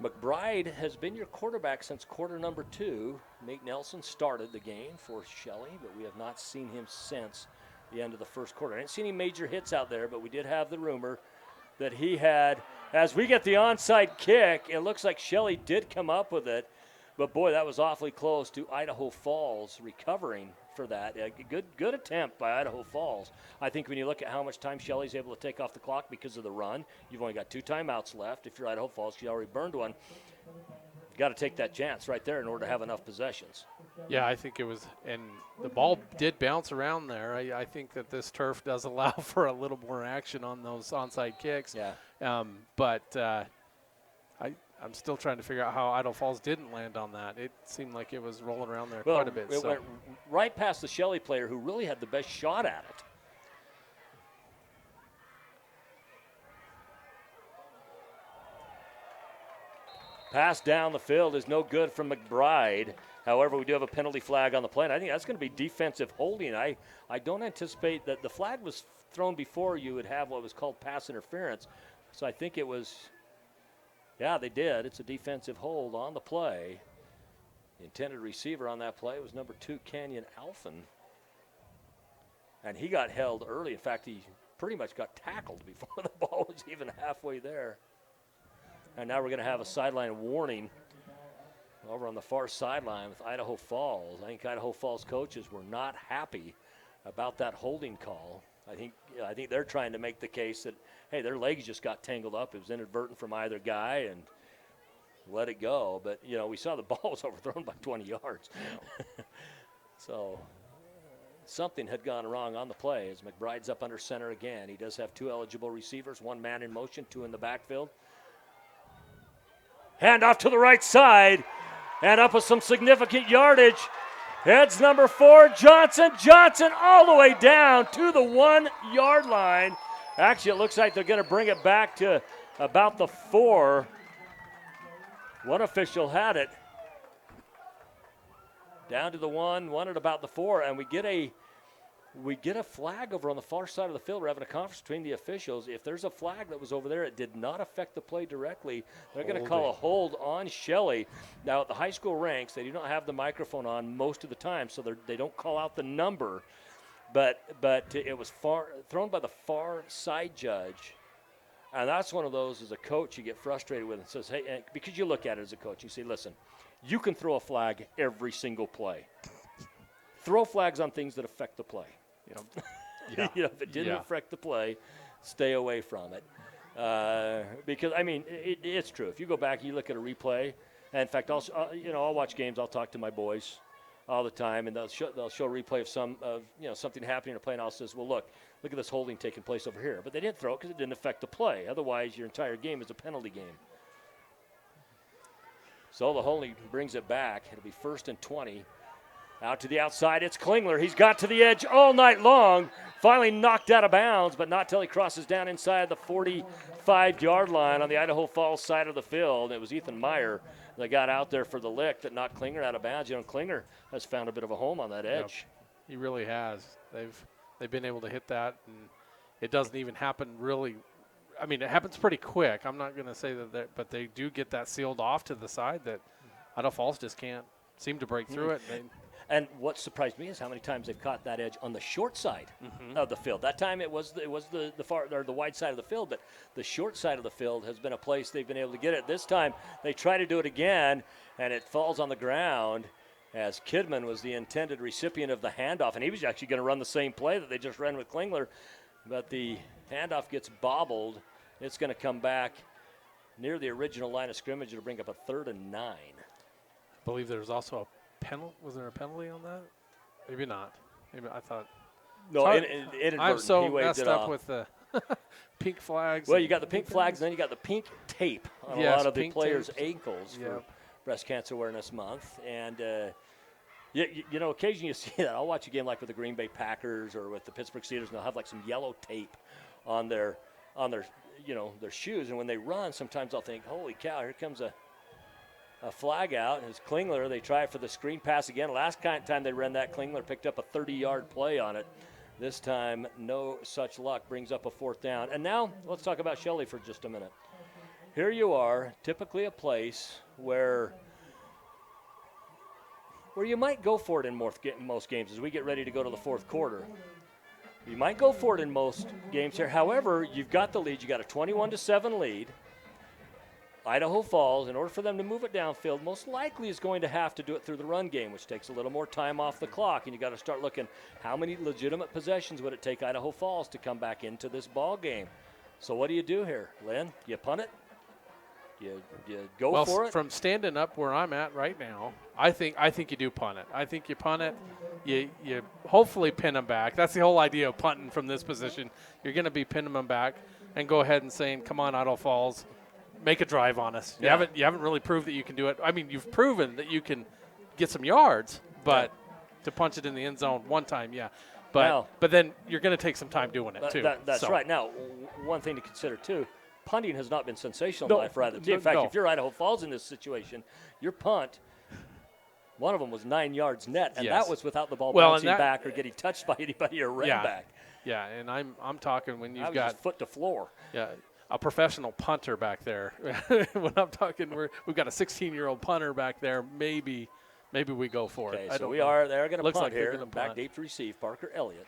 McBride has been your quarterback since quarter number 2. Nate Nelson started the game for Shelley, but we have not seen him since the end of the first quarter. I didn't see any major hits out there, but we did have the rumor that he had. As we get the onside kick, it looks like Shelley did come up with it, but boy, that was awfully close to Idaho Falls recovering for that. A good attempt by Idaho Falls. I think when you look at how much time Shelley's able to take off the clock because of the run, you've only got 2 timeouts left. If you're Idaho Falls, you already burned one. You've got to take that chance right there in order to have enough possessions. Yeah, I think it was, and the ball did bounce around there. I think that this turf does allow for a little more action on those onside kicks. Yeah. But I'm still trying to figure out how Idaho Falls didn't land on that. It seemed like it was rolling around there quite a bit. It went right past the Shelley player who really had the best shot at it. Pass down the field is no good from McBride. However, we do have a penalty flag on the play, and I think that's going to be defensive holding. I don't anticipate that the flag was thrown before you would have what was called pass interference. So I think it was, yeah, they did. It's a defensive hold on the play. The intended receiver on that play was number 2, Canyon Alphen. And he got held early. In fact, he pretty much got tackled before the ball was even halfway there. And now we're going to have a sideline warning over on the far sideline with Idaho Falls. I think Idaho Falls coaches were not happy about that holding call. I think they're trying to make the case that, hey, their legs just got tangled up. It was inadvertent from either guy and let it go. But, you know, we saw the ball was overthrown by 20 yards. So something had gone wrong on the play as McBride's up under center again. He does have 2 eligible receivers, 1 man in motion, 2 in the backfield. Hand off to the right side, and up with some significant yardage. Heads number 4, Johnson. Johnson all the way down to the 1-yard line. Actually, it looks like they're going to bring it back to about the 4. One official had it down to the 1 at about the 4, and we get a flag over on the far side of the field. We're having a conference between the officials. If there's a flag that was over there, it did not affect the play directly. They're going to call a hold on Shelley. Now, at the high school ranks, they do not have the microphone on most of the time, so they don't call out the number. But it was thrown by the far side judge. And that's one of those, as a coach, you get frustrated with and says, hey, because you look at it as a coach, you say, listen, you can throw a flag every single play. Throw flags on things that affect the play. You know, Yeah. You know, if it didn't affect the play, stay away from it. Because, I mean, it's true. If you go back and you look at a replay, and in fact, I'll watch games. I'll talk to my boys all the time, and they'll show a replay of something happening in a play, and I'll say, well, look at this holding taking place over here. But they didn't throw it because it didn't affect the play. Otherwise, your entire game is a penalty game. So the holding brings it back. It'll be 1st and 20. Out to the outside, it's Klingler. He's got to the edge all night long. Finally knocked out of bounds, but not till he crosses down inside the 45-yard line on the Idaho Falls side of the field. It was Ethan Meyer that got out there for the lick that knocked Klingler out of bounds. You know, Klingler has found a bit of a home on that edge. Yep. He really has. They've been able to hit that, and it doesn't even happen really. I mean, it happens pretty quick. I'm not going to say that, but they do get that sealed off to the side that Idaho Falls just can't seem to break through it. And what surprised me is how many times they've caught that edge on the short side of the field. That time it was the far or the wide side of the field, but the short side of the field has been a place they've been able to get it. This time they try to do it again, and it falls on the ground as Kidman was the intended recipient of the handoff, and he was actually going to run the same play that they just ran with Klingler, but the handoff gets bobbled. It's going to come back near the original line of scrimmage. It'll bring up a 3rd and 9. I believe there's also a penalty. Was there a penalty on that? Maybe not. Maybe I thought. No, I'm so messed up with the pink flags. Well, you got the pink flags, and then you got the pink tape on a lot of the players' ankles for Breast Cancer Awareness Month. And, you know, occasionally you see that. I'll watch a game like with the Green Bay Packers or with the Pittsburgh Steelers, and they'll have like some yellow tape on their their shoes. And when they run, sometimes I'll think, holy cow, here comes a flag out. And it's Klingler. They try it for the screen pass again. Last time they ran that, Klingler picked up a 30-yard play on it. This time, no such luck. Brings up a 4th down. And now let's talk about Shelley for just a minute. Here you are, typically a place where you might go for it in most games as we get ready to go to the 4th quarter. You might go for it in most games here. However, you've got the lead. You got a 21-7 lead. Idaho Falls, in order for them to move it downfield, most likely is going to have to do it through the run game, which takes a little more time off the clock. And you got to start looking, how many legitimate possessions would it take Idaho Falls to come back into this ball game? So what do you do here, Lynn? You punt it? You go for it? From standing up where I'm at right now, I think you do punt it. I think you punt it. You hopefully pin them back. That's the whole idea of punting from this position. You're going to be pinning them back and go ahead and saying, come on, Idaho Falls, make a drive on us. Yeah. You haven't really proved that you can do it. I mean, you've proven that you can get some yards, but to punch it in the end zone one time, yeah. But then you're going to take some time doing it, too. That's right. Now, one thing to consider, too, punting has not been sensational for either team. In fact, if you're Idaho Falls in this situation, your punt, one of them was 9 yards net, and that was without the ball bouncing back or getting touched by anybody or ran back. Yeah, and I'm talking when you've got foot to floor. Yeah, a professional punter back there. When I'm talking, we've got a 16-year-old punter back there. Maybe we go for it. Okay, so they're going to punt here. Back deep to receive, Parker Elliott.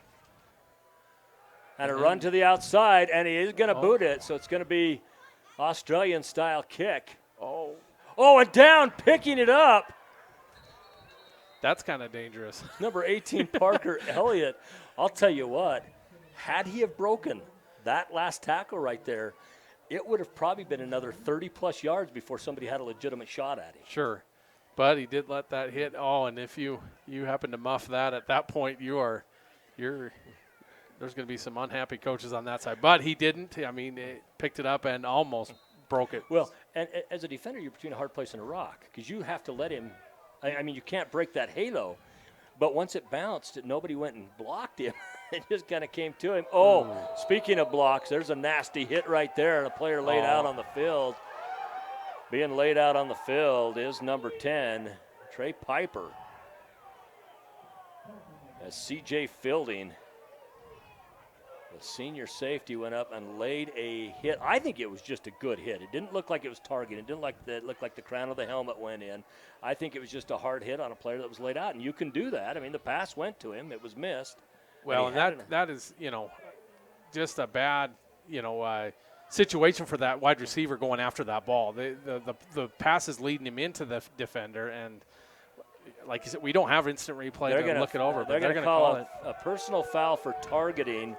And a run to the outside, and he is going to boot it, so it's going to be Australian-style kick. Oh, and down, picking it up. That's kind of dangerous. Number 18, Parker Elliott. I'll tell you what, had he have broken that last tackle right there, it would have probably been another 30-plus yards before somebody had a legitimate shot at him. Sure, but he did let that hit. Oh, and if you happen to muff that at that point, there's going to be some unhappy coaches on that side. But he didn't. I mean, it picked it up and almost broke it. Well, and as a defender, you're between a hard place and a rock because you have to let him. I mean, you can't break that halo. But once it bounced, nobody went and blocked him. It just kind of came to him. Oh, speaking of blocks, there's a nasty hit right there, and a player laid out on the field. Being laid out on the field is number 10, Trey Piper. As C.J. Fielding, the senior safety, went up and laid a hit. I think it was just a good hit. It didn't look like it was targeted. It didn't look like the crown of the helmet went in. I think it was just a hard hit on a player that was laid out, and you can do that. I mean, the pass went to him. It was missed. Well, and that is, just a bad, situation for that wide receiver going after that ball. The pass is leading him into the defender, and like you said, we don't have instant replay to look it over. They're going to call a personal foul for targeting.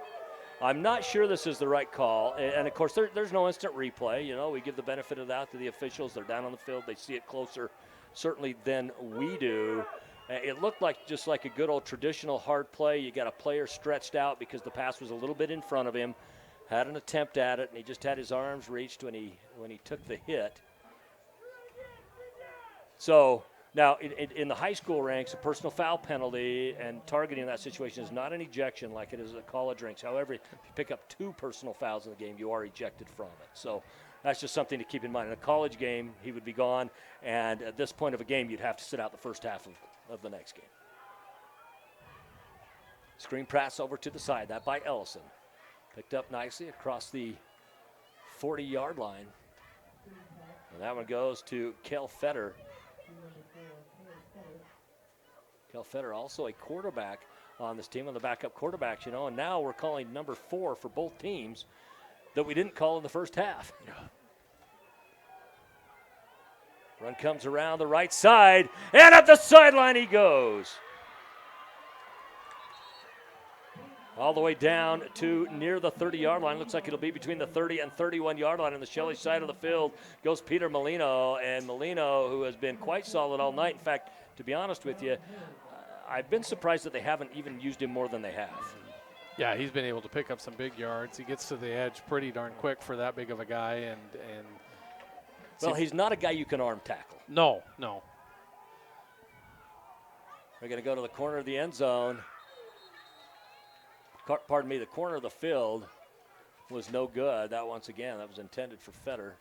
I'm not sure this is the right call. And of course, there's no instant replay. We give the benefit of that to the officials. They're down on the field. They see it closer, certainly, than we do. It looked like just like a good old traditional hard play. You got a player stretched out because the pass was a little bit in front of him, had an attempt at it, and he just had his arms reached when he took the hit. So now in the high school ranks, a personal foul penalty and targeting in that situation is not an ejection like it is at college ranks. However, if you pick up 2 personal fouls in the game, you are ejected from it. So that's just something to keep in mind. In a college game, he would be gone, and at this point of a game, you'd have to sit out the first half of the next game. Screen pass over to the side, that by Ellison. Picked up nicely across the 40-yard line. And that one goes to Kel Fetter. Kel Fetter, also a quarterback on this team, on the backup quarterbacks, and now we're calling number 4 for both teams that we didn't call in the first half. Yeah. Run comes around the right side, and at the sideline he goes. All the way down to near the 30-yard line. Looks like it'll be between the 30 and 31-yard line on the Shelley side of the field goes Peter Molino, and Molino, who has been quite solid all night. In fact, to be honest with you, I've been surprised that they haven't even used him more than they have. Yeah, he's been able to pick up some big yards. He gets to the edge pretty darn quick for that big of a guy, and well, he's not a guy you can arm tackle. No. We're going to go to the corner of the end zone. Pardon me, the corner of the field was no good. That, once again, that was intended for Fetter.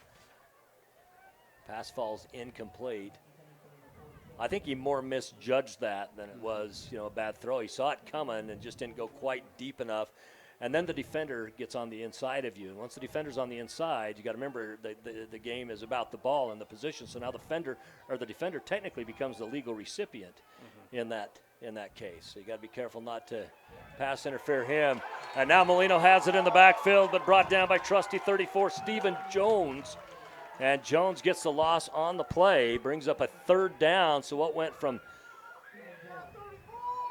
Pass falls incomplete. I think he more misjudged that than it was, a bad throw. He saw it coming and just didn't go quite deep enough. And then the defender gets on the inside of you. And once the defender's on the inside, you got to remember the game is about the ball and the position. So now the defender technically becomes the legal recipient in that case. So you got to be careful not to pass interfere him. And now Molino has it in the backfield, but brought down by trusty 34, Stephen Jones. And Jones gets the loss on the play, brings up a 3rd down. So what went from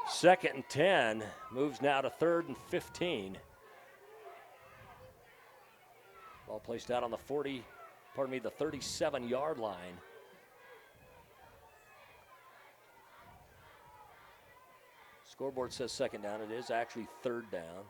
2nd and 10 moves now to 3rd and 15. Ball placed out on the 37-yard line. Scoreboard says 2nd down. It is actually 3rd down.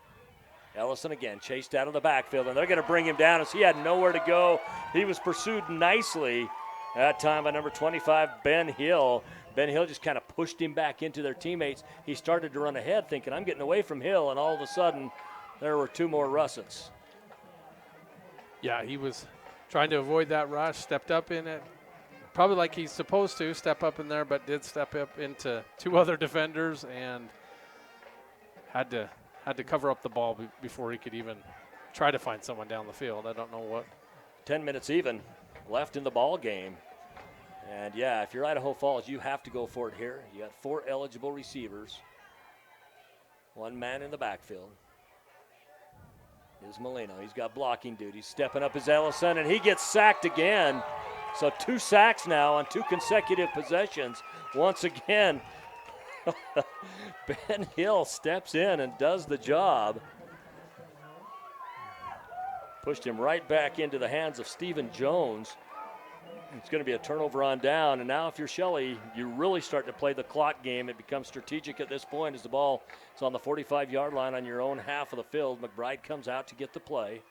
Ellison again chased out of the backfield, and they're going to bring him down as he had nowhere to go. He was pursued nicely that time by number 25, Ben Hill. Ben Hill just kind of pushed him back into their teammates. He started to run ahead thinking, I'm getting away from Hill, and all of a sudden there were 2 more Russets. Yeah, he was trying to avoid that rush, stepped up in it. Probably like he's supposed to step up in there, but did step up into 2 other defenders and had to cover up the ball before he could even try to find someone down the field. I don't know what. 10 minutes even left in the ball game. And yeah, if you're Idaho Falls, you have to go for it here. You got 4 eligible receivers. 1 man in the backfield. Is Molino. He's got blocking duty. Stepping up is Ellison, and he gets sacked again. So 2 sacks now on 2 consecutive possessions. Once again, Ben Hill steps in and does the job. Pushed him right back into the hands of Stephen Jones. It's going to be a turnover on down. And now if you're Shelley, you really start to play the clock game. It becomes strategic at this point as the ball is on the 45-yard line on your own half of the field. McBride comes out to get the play.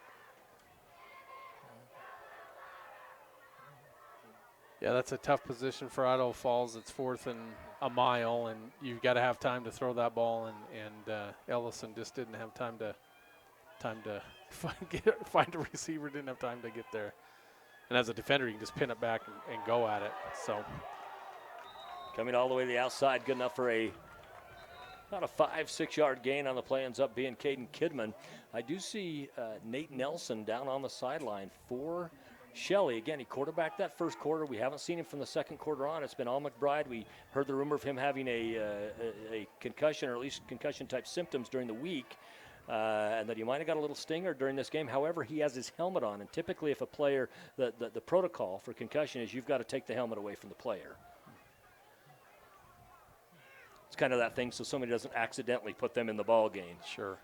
Yeah, that's a tough position for Idaho Falls. It's 4th and a mile, and you've got to have time to throw that ball, and Ellison just didn't have time to find a receiver, didn't have time to get there. And as a defender, you can just pin it back and go at it. So coming all the way to the outside, good enough for about a 5-6 yard gain on the play. Ends up being Caden Kidman. I do see Nate Nelson down on the sideline for Shelley. Again, he quarterbacked that first quarter. We haven't seen him from the second quarter on. It's been all McBride. We heard the rumor of him having a concussion, or at least concussion-type symptoms during the week, and that he might have got a little stinger during this game. However, he has his helmet on, and typically if a player, the protocol for concussion is you've got to take the helmet away from the player. It's kind of that thing so somebody doesn't accidentally put them in the ball game. Sure.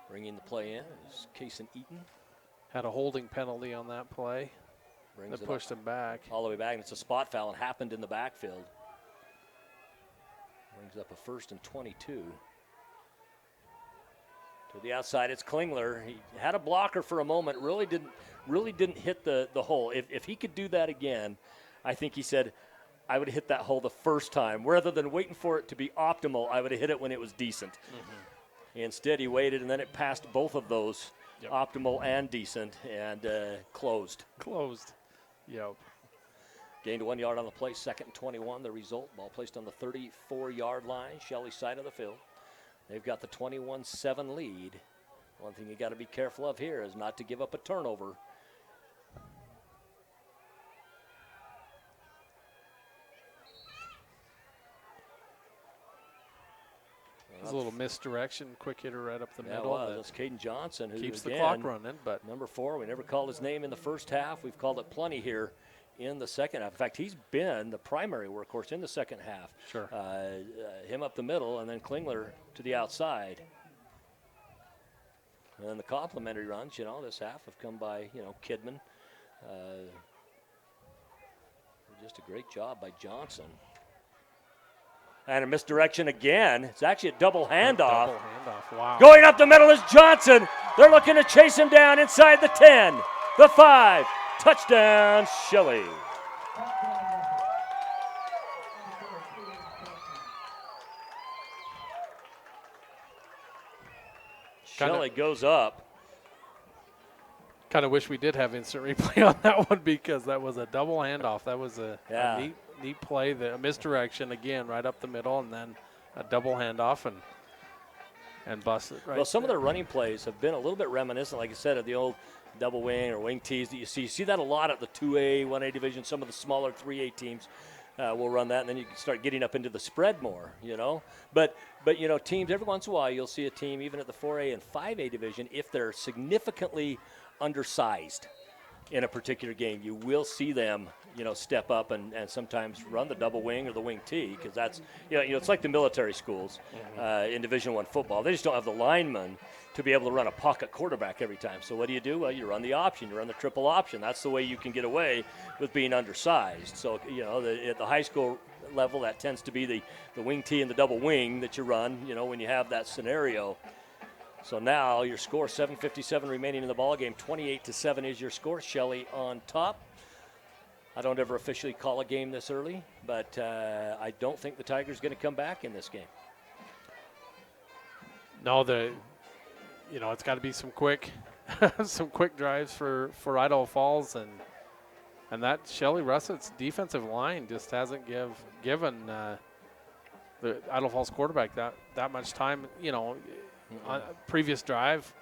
Bringing the play in is Kason Eaton. Had a holding penalty on that play. That pushed him back. All the way back, and it's a spot foul and happened in the backfield. Brings up a 1st and 22. To the outside, it's Klingler. He had a blocker for a moment, really didn't hit the hole. If he could do that again, I think he said, I would have hit that hole the first time. Rather than waiting for it to be optimal, I would have hit it when it was decent. Mm-hmm. Instead, he waited, and then it passed both of those. Yep. Optimal and decent, and closed. Yep. Gained 1 yard on the play, 2nd and 21. The result, ball placed on the 34-yard line, Shelley's side of the field. They've got the 21-7 lead. One thing you got to be careful of here is not to give up a turnover. It was a little misdirection, quick hitter right up the middle. Yeah, that's Caden Johnson, who keeps again, the clock running. But number 4, we never called his name in the first half. We've called it plenty here in the second half. In fact, he's been the primary workhorse in the second half. Sure. Him up the middle, and then Klingler to the outside. And then the complimentary runs, this half have come by, Kidman. Just a great job by Johnson. And a misdirection again. It's actually a double handoff. Wow. Going up the middle is Johnson. They're looking to chase him down inside the 10, the 5. Touchdown, Shelley. Shelley goes up. Kind of wish we did have instant replay on that one because that was a double handoff. That was a neat play, a misdirection again right up the middle, and then a double handoff and bust it right. Well, some of their running plays have been a little bit reminiscent, like I said, of the old double wing or wing tees that you see. You see that a lot at the 2A, 1A division, some of the smaller 3A teams. we'll run that, and then you can start getting up into the spread more, But teams, every once in a while, you'll see a team, even at the 4A and 5A division, if they're significantly undersized in a particular game, you will see them, step up and sometimes run the double wing or the wing T, because that's, it's like the military schools in Division I football. They just don't have the linemen to be able to run a pocket quarterback every time. So what do? Well, you run the option. You run the triple option. That's the way you can get away with being undersized. So, at the high school level, that tends to be the wing T and the double wing that you run, when you have that scenario. So now your score, 7:57 remaining in the ball game, 28-7 is your score. Shelley on top. I don't ever officially call a game this early, but I don't think the Tigers going to come back in this game. No, it's got to be some quick drives for Idaho Falls, and that Shelley Russett's defensive line just hasn't given the Idaho Falls quarterback that much time. On a previous drive,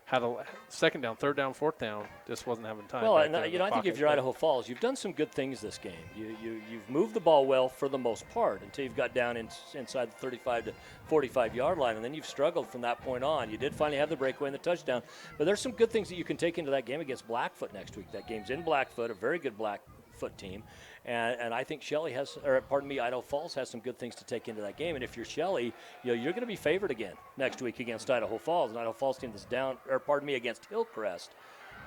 had a second down, third down, fourth down, just wasn't having time. Well, and, I think if you're Idaho Falls, you've done some good things this game. You've moved the ball well for the most part until you've got down inside the 35 to 45-yard line, and then you've struggled from that point on. You did finally have the breakaway and the touchdown, but there's some good things that you can take into that game against Blackfoot next week. That game's in Blackfoot, a very good Blackfoot team. And I think Idaho Falls has some good things to take into that game. And if you're Shelley, you're going to be favored again next week against Idaho Falls. An Idaho Falls team that's down, against Hillcrest.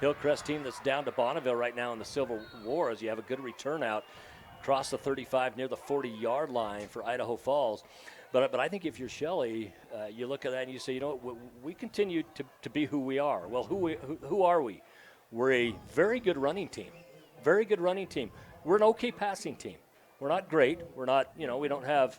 Hillcrest team that's down to Bonneville right now in the Civil War, as you have a good return out across the 35 near the 40-yard line for Idaho Falls. But I think if you're Shelley, you look at that and you say, we continue to be who we are. Well, who are we? We're a very good running team. Very good running team. We're an okay passing team. We're not great. We're not, we don't have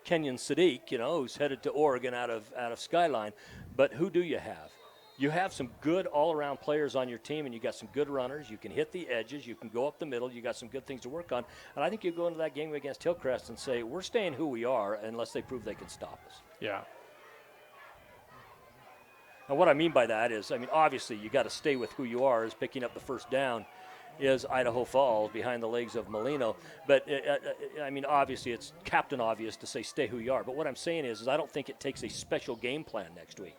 Kenyon Sadiq, who's headed to Oregon out of Skyline. But who do you have? You have some good all-around players on your team, and you got some good runners. You can hit the edges. You can go up the middle. You got some good things to work on. And I think you go into that game against Hillcrest and say, we're staying who we are unless they prove they can stop us. Yeah. And what I mean by that is, obviously you got to stay with who you are, is picking up the first down is Idaho Falls behind the legs of Molino. But, obviously it's captain obvious to say stay who you are. But what I'm saying is I don't think it takes a special game plan next week.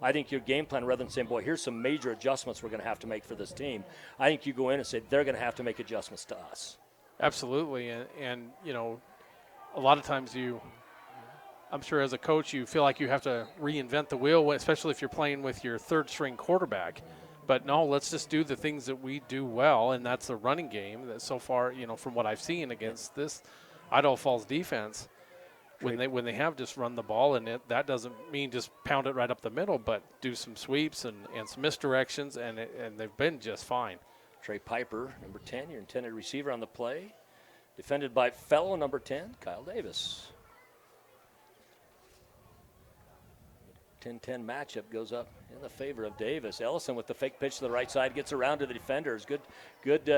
I think your game plan, rather than saying, boy, here's some major adjustments we're going to have to make for this team, I think you go in and say they're going to have to make adjustments to us. Absolutely. And a lot of times I'm sure as a coach you feel like you have to reinvent the wheel, especially if you're playing with your third-string quarterback. But no, let's just do the things that we do well, and that's the running game. That so far, from what I've seen against this Idaho Falls defense, when they have just run the ball, and that doesn't mean just pound it right up the middle, but do some sweeps and some misdirections, and they've been just fine. Trey Piper, number 10, your intended receiver on the play, defended by fellow number 10, Kyle Davis. 10-10 matchup goes up in the favor of Davis. Ellison with the fake pitch to the right side gets around to the defenders. Good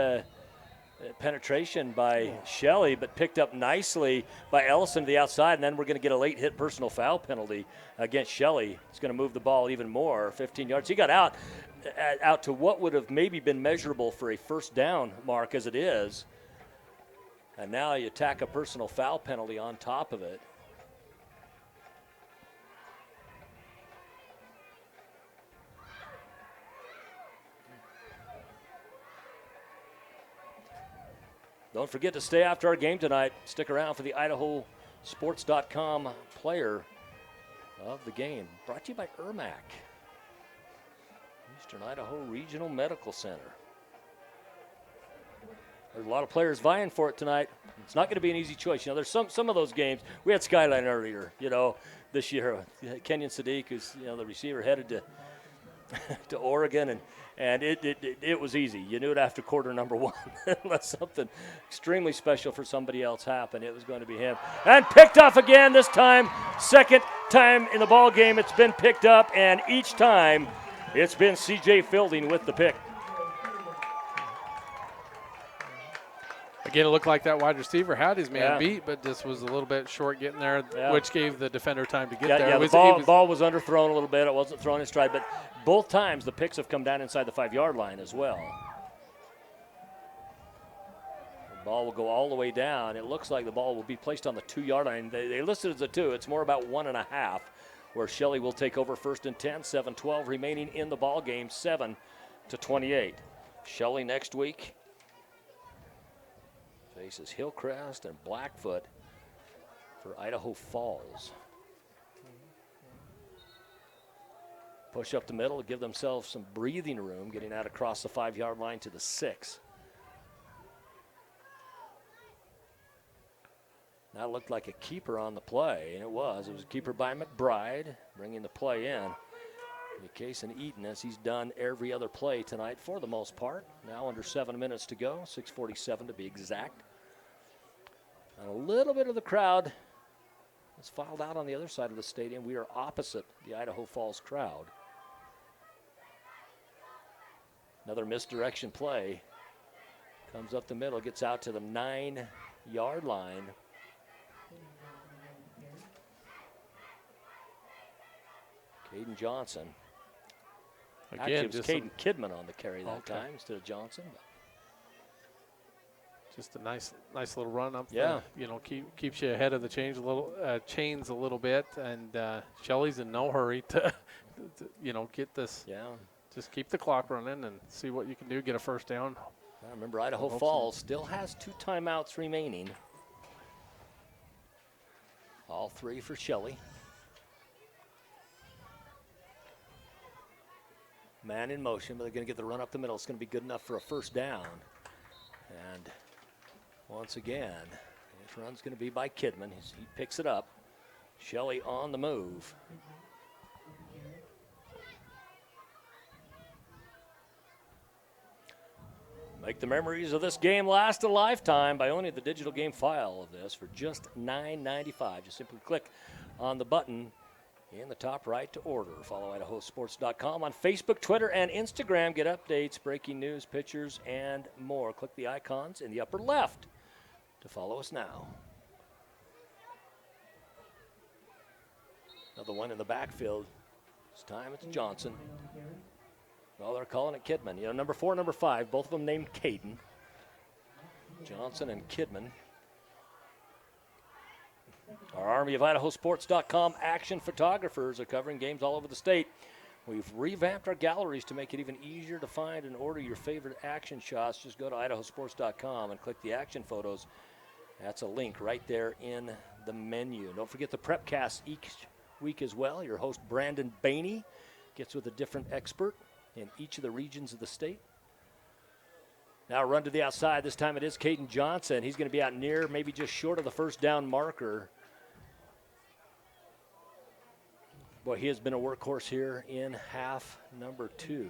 penetration by Shelley, but picked up nicely by Ellison to the outside, and then we're going to get a late hit personal foul penalty against Shelley. It's going to move the ball even more, 15 yards. He got out to what would have maybe been measurable for a first down mark as it is, and now you tack a personal foul penalty on top of it. Don't forget to stay after our game tonight. Stick around for the IdahoSports.com player of the game. Brought to you by ERMAC, Eastern Idaho Regional Medical Center. There's a lot of players vying for it tonight. It's not going to be an easy choice. There's some of those games. We had Skyline earlier, this year. Kenyon Sadiq, who's, the receiver, headed to Oregon, and it was easy. You knew it after quarter number one. Unless something extremely special for somebody else happened, it was going to be him. And picked off again this time. Second time in the ball game it's been picked up, and each time it's been C.J. Fielding with the pick. Again, it looked like that wide receiver had his man beat, but just was a little bit short getting there, which gave the defender time to get there. Yeah, the ball was underthrown a little bit. It wasn't thrown in stride, but both times the picks have come down inside the 5-yard line as well. Ball will go all the way down. It looks like the ball will be placed on the 2-yard line. They listed it as a 2. It's more about 1.5, where Shelley will take over 1st and 10, 7-12 remaining in the ball game, 7-28. Shelley next week faces Hillcrest and Blackfoot for Idaho Falls. Push up the middle, give themselves some breathing room, getting out across the 5-yard line to the 6. That looked like a keeper on the play, and it was. It was a keeper by McBride, bringing the play in. Cason Eaton, as he's done every other play tonight for the most part. Now under 7 minutes to go, 6:47 to be exact. And a little bit of the crowd has filed out on the other side of the stadium. We are opposite the Idaho Falls crowd. Another misdirection play. Comes up the middle, gets out to the 9-yard line. Caden Johnson. Actually, it was Caden Kidman on the carry that time instead of Johnson. But just a nice little run up. Yeah. You know, keeps you ahead of the chains a little bit. And Shelley's in no hurry to get this. Yeah. Just keep the clock running and see what you can do. Get a first down. I remember Idaho Falls still has 2 timeouts remaining. All 3 for Shelley. Man in motion, but they're going to get the run up the middle. It's going to be good enough for a first down. And once again, this run's going to be by Kidman. He picks it up. Shelley on the move. Make the memories of this game last a lifetime by owning the digital game file of this for just $9.95. Just simply click on the button in the top right to order. Follow IdahoSports.com on Facebook, Twitter, and Instagram. Get updates, breaking news, pictures, and more. Click the icons in the upper left to follow us now. Another one in the backfield. This time it's Johnson. Well, they're calling it Kidman. You know, number 4, number 5, both of them named Caden. Johnson and Kidman. Our Army of IdahoSports.com action photographers are covering games all over the state. We've revamped our galleries to make it even easier to find and order your favorite action shots. Just go to IdahoSports.com and click the action photos. That's a link right there in the menu. Don't forget the Prepcast each week as well. Your host, Brandon Bainey, gets with a different expert in each of the regions of the state. Now run to the outside. This time it is Caden Johnson. He's going to be out near, maybe just short of the first down marker. Boy, he has been a workhorse here in half number 2.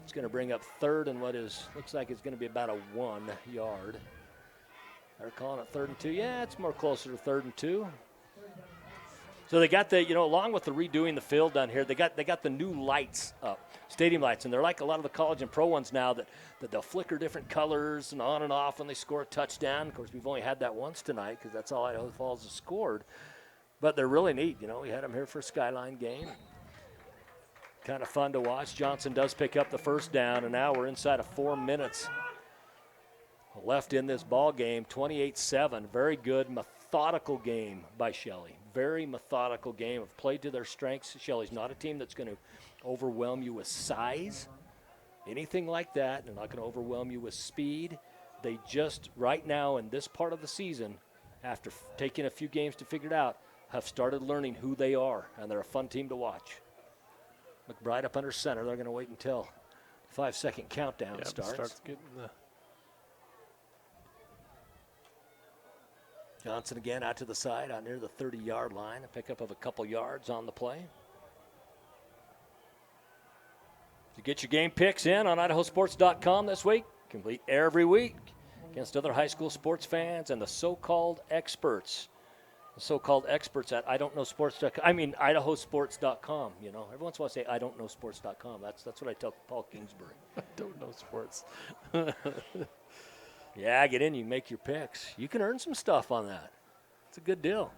It's going to bring up 3rd and looks like it's going to be about a 1 yard. They're calling it 3rd and 2. Yeah, it's more closer to 3rd and 2. So they got the, along with the redoing the field down here, they got the new lights up, stadium lights, and they're like a lot of the college and pro ones now that they'll flicker different colors and on and off when they score a touchdown. Of course, we've only had that once tonight because that's all Idaho Falls has scored. But they're really neat. We had them here for a Skyline game. Kind of fun to watch. Johnson does pick up the first down, and now we're inside of 4 minutes left in this ball game. 28-7. Very good, methodical game by Shelley. Very methodical game. Have played to their strengths. Shelley's not a team that's going to overwhelm you with size, anything like that. They're not going to overwhelm you with speed. They just, right now in this part of the season, after taking a few games to figure it out, have started learning who they are, and they're a fun team to watch. McBride up under center. They're going to wait until the 5-second countdown starts. Getting the Johnson again out to the side, out near the 30-yard line. A pickup of a couple yards on the play. To get your game picks in on IdahoSports.com this week, complete every week against other high school sports fans and the so-called experts. The so-called experts at IdahoSports.com. I mean, IdahoSports.com. Every once in a while I say IdahoSports.com. That's what I tell Paul Kingsbury. I don't know sports. Yeah, get in, you make your picks. You can earn some stuff on that. It's a good deal.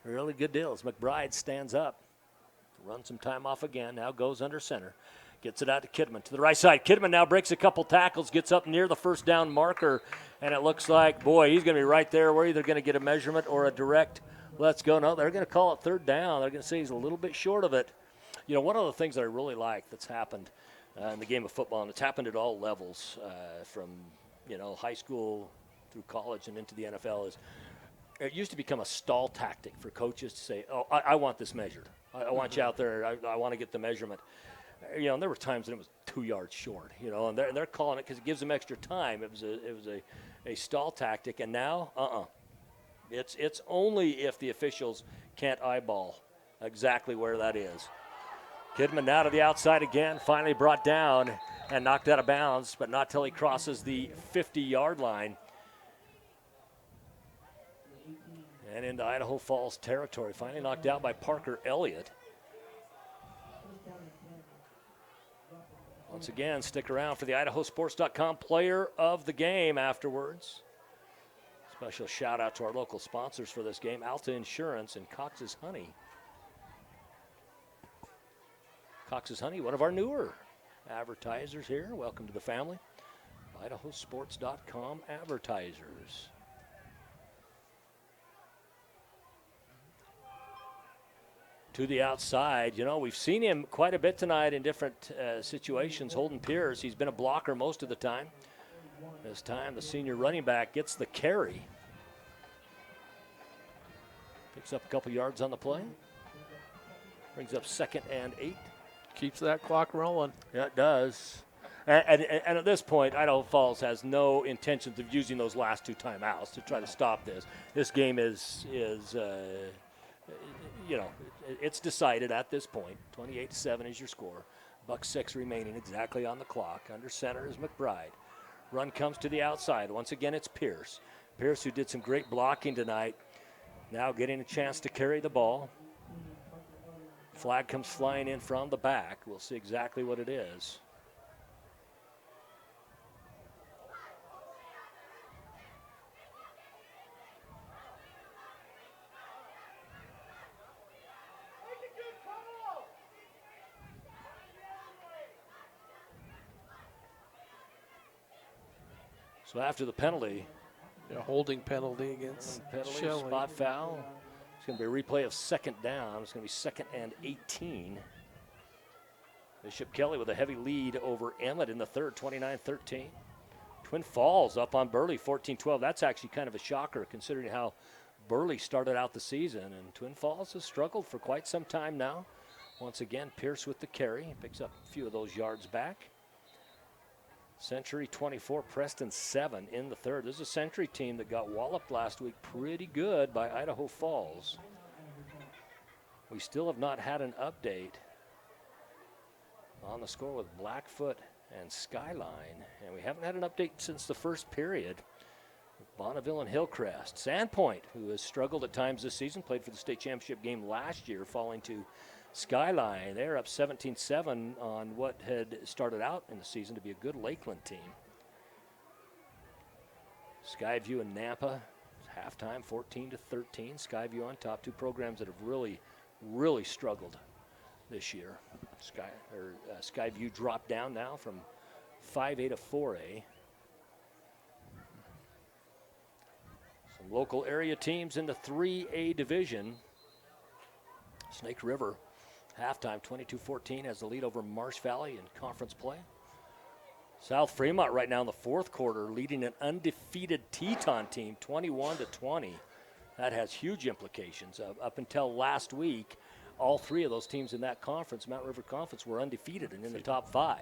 A really good deal. As McBride stands up to run some time off again, now goes under center. Gets it out to Kidman to the right side. Kidman now breaks a couple tackles, gets up near the first down marker, and it looks like, boy, he's going to be right there. We're either going to get a measurement or a direct let's go. No, they're going to call it third down. They're going to say he's a little bit short of it. You know, one of the things that I really like that's happened in the game of football, and it's happened at all levels from, you know, high school through college and into the NFL, is it used to become a stall tactic for coaches to say, oh, I want this measured. I want you out there. I want to get the measurement. You know, and there were times when it was 2 yards short, you know, and they're calling it because it gives them extra time. It was a stall tactic, and now, it's only if the officials can't eyeball exactly where that is. Kidman now to the outside again, finally brought down and knocked out of bounds, but not till he crosses the 50-yard line. And into Idaho Falls territory, finally knocked out by Parker Elliott. Once again, stick around for the IdahoSports.com player of the game afterwards. Special shout out to our local sponsors for this game, Alta Insurance and Cox's Honey. Cox's Honey, one of our newer advertisers here. Welcome to the family. IdahoSports.com advertisers. To the outside, you know, we've seen him quite a bit tonight in different situations. Holden Pierce, he's been a blocker most of the time. This time, the senior running back gets the carry. Picks up a couple yards on the play. Brings up 2nd and 8. Keeps that clock rolling. Yeah, it does. And at this point, Idaho Falls has no intentions of using those last 2 timeouts to try to stop this. This game is you know, it's decided at this point. 28-7 is your score. $1:06 remaining exactly on the clock. Under center is McBride. Run comes to the outside. Once again, it's Pierce. Pierce, who did some great blocking tonight, now getting a chance to carry the ball. Flag comes flying in from the back. We'll see exactly what it is. So after the penalty, a holding penalty against Shelley. Spot foul. It's going to be a replay of 2nd down. It's going to be 2nd and 18. Bishop Kelly with a heavy lead over Emmett in the third, 29-13. Twin Falls up on Burley, 14-12. That's actually kind of a shocker considering how Burley started out the season. And Twin Falls has struggled for quite some time now. Once again, Pierce with the carry. Picks up a few of those yards back. Century 24, Preston 7 in the third. This is a Century team that got walloped last week pretty good by Idaho Falls. We still have not had an update on the score with Blackfoot and Skyline, and we haven't had an update since the first period. Bonneville and Hillcrest. Sandpoint, who has struggled at times this season, played for the state championship game last year, falling to Skyline. They're up 17-7 on what had started out in the season to be a good Lakeland team. Skyview and Nampa, halftime 14-13. Skyview on top, 2 programs that have really, really struggled this year. Skyview dropped down now from 5A to 4A. Some local area teams in the 3A division. Snake River, halftime 22-14, has the lead over Marsh Valley in conference play. South Fremont right now in the fourth quarter leading an undefeated Teton team 21-20. That has huge implications. Up until last week, all 3 of those teams in that conference, Mount River Conference, were undefeated and in the top 5.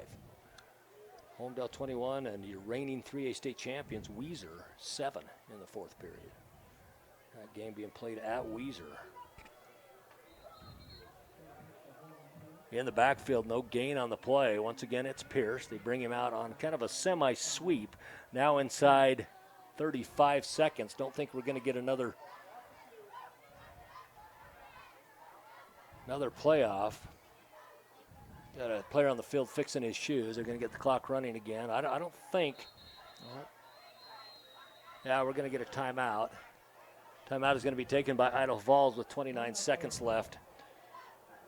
Homedale 21 and your reigning 3A state champions, Weiser, 7 in the fourth period. That game being played at Weiser. In the backfield, no gain on the play. Once again, it's Pierce. They bring him out on kind of a semi-sweep. Now inside 35 seconds. Don't think we're going to get another playoff. Got a player on the field fixing his shoes. They're going to get the clock running again. I don't think. Yeah, we're going to get a timeout. Timeout is going to be taken by Idaho Falls with 29 seconds left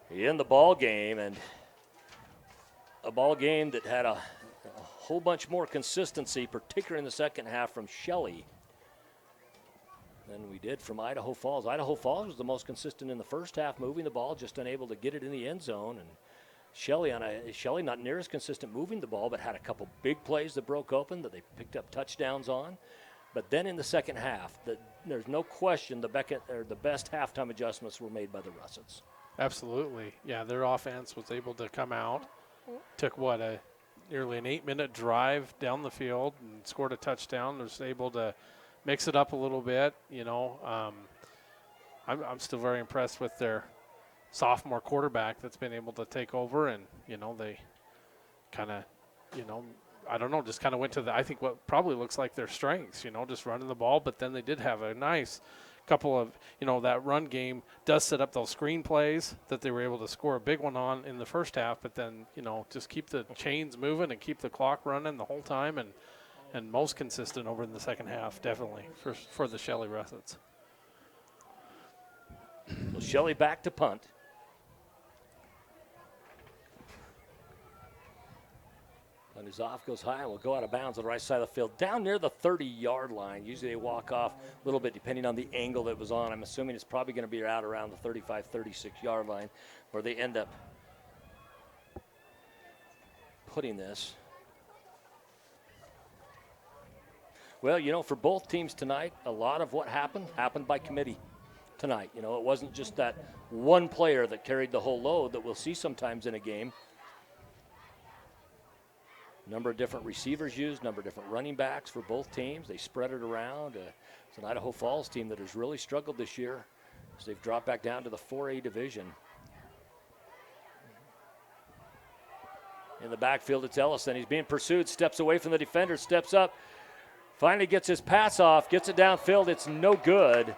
in the ball game, and a ball game that had a whole bunch more consistency, particularly in the second half from Shelley, than we did from Idaho Falls. Idaho Falls was the most consistent in the first half, moving the ball, just unable to get it in the end zone. And Shelley not near as consistent moving the ball, but had a couple big plays that broke open that they picked up touchdowns on. But then in the second half, there's no question the best halftime adjustments were made by the Russets. Absolutely. Yeah, their offense was able to come out, took nearly an 8-minute drive down the field and scored a touchdown. Was able to mix it up a little bit, I'm still very impressed with their sophomore quarterback that's been able to take over, and, they kind of, I don't know, just kind of went to I think what probably looks like their strengths, just running the ball. But then they did have a nice couple of, that run game does set up those screen plays that they were able to score a big one on in the first half. But then, just keep the chains moving and keep the clock running the whole time, and most consistent over in the second half, definitely, for the Shelley Russets. So Shelley back to punt. Punt is off, goes high, and will go out of bounds on the right side of the field, down near the 30-yard line. Usually they walk off a little bit depending on the angle that it was on. I'm assuming it's probably going to be out around the 35, 36-yard line where they end up putting this. Well, for both teams tonight, a lot of what happened by committee tonight. It wasn't just that one player that carried the whole load that we'll see sometimes in a game. Number of different receivers used, number of different running backs for both teams. They spread it around. It's an Idaho Falls team that has really struggled this year as they've dropped back down to the 4A division. In the backfield, it's Ellison. He's being pursued, steps away from the defender, steps up, finally gets his pass off, gets it downfield. It's no good.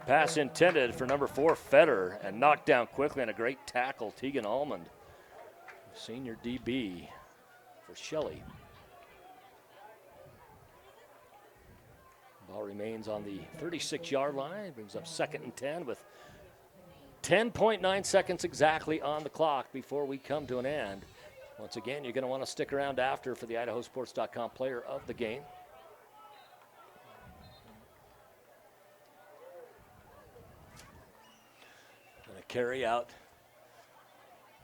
Pass intended for number 4, Feder, and knocked down quickly, and a great tackle, Tegan Almond, senior DB for Shelley. Ball remains on the 36-yard line, brings up 2nd and 10 with 10.9 seconds exactly on the clock before we come to an end. Once again, you're going to want to stick around after for the IdahoSports.com player of the game. Carry out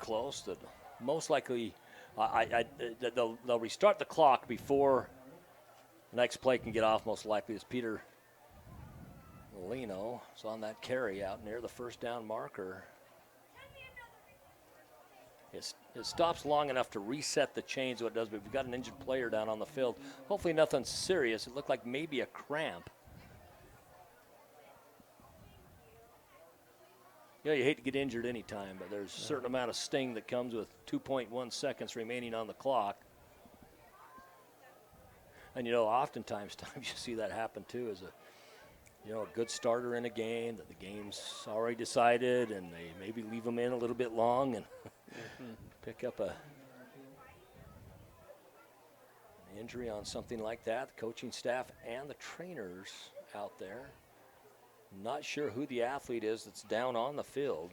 close. That most likely they'll restart the clock before the next play can get off. Most likely is Peter Lino. It's on that carry out near the first down marker. It stops long enough to reset the chains, what it does, but we've got an injured player down on the field. Hopefully nothing serious. It looked like maybe a cramp. You hate to get injured anytime, but there's a certain amount of sting that comes with 2.1 seconds remaining on the clock. And, oftentimes you see that happen, too, as a good starter in a game, that the game's already decided, and they maybe leave them in a little bit long and pick up an injury on something like that. The coaching staff and the trainers out there. Not sure who the athlete is that's down on the field.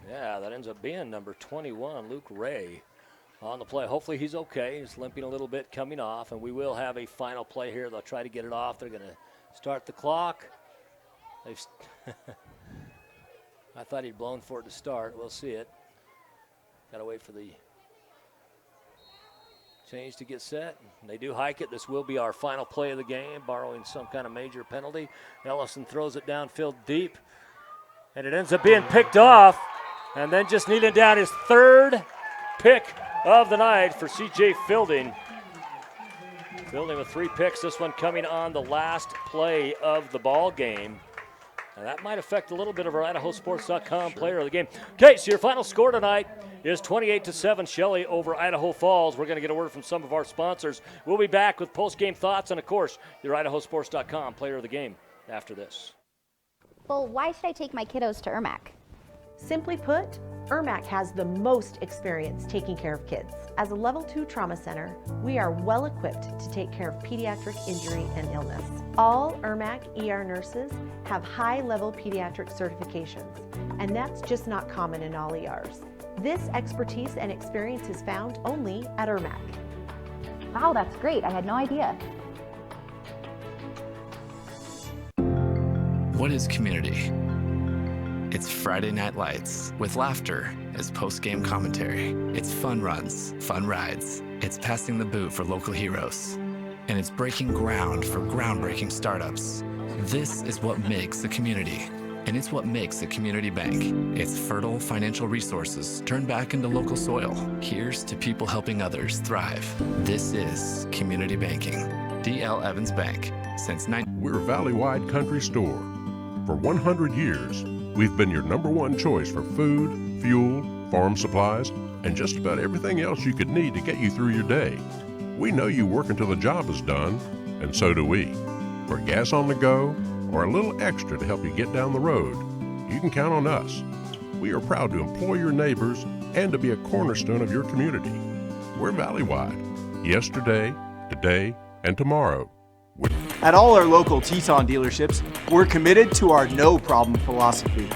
Yeah, that ends up being number 21, Luke Ray, on the play. Hopefully he's okay. He's limping a little bit coming off, and we will have a final play here. They'll try to get it off. They're going to start the clock. I thought he'd blown for it to start. We'll see it. Got to wait for the change to get set. And they do hike it. This will be our final play of the game, borrowing some kind of major penalty. Ellison throws it downfield deep, and it ends up being picked off, and then just needed down his 3rd pick of the night for C.J. Fielding. Fielding with 3 picks, this one coming on the last play of the ball game. And that might affect a little bit of our IdahoSports.com player of the game. Okay, so your final score tonight is 28-7 Shelley over Idaho Falls. We're going to get a word from some of our sponsors. We'll be back with post-game thoughts and, of course, your IdahoSports.com player of the game after this. Well, why should I take my kiddos to Ermac? Simply put, Ermac has the most experience taking care of kids. As a Level 2 trauma center, we are well equipped to take care of pediatric injury and illness. All Ermac ER nurses have high-level pediatric certifications, and that's just not common in all ERs. This expertise and experience is found only at Ermac. Wow, that's great. I had no idea. What is community? It's Friday Night Lights with laughter as post-game commentary. It's fun runs, fun rides. It's passing the boot for local heroes. And it's breaking ground for groundbreaking startups. This is what makes a community. And it's what makes a community bank. It's fertile financial resources turned back into local soil. Here's to people helping others thrive. This is community banking. D.L. Evans Bank. Since We're Valley-wide country store. For 100 years, we've been your #1 choice for food, fuel, farm supplies, and just about everything else you could need to get you through your day. We know you work until the job is done, and so do we. For gas on the go, or a little extra to help you get down the road, you can count on us. We are proud to employ your neighbors and to be a cornerstone of your community. We're Valley-wide. Yesterday, today, and tomorrow. At all our local Teton dealerships, we're committed to our no problem philosophy.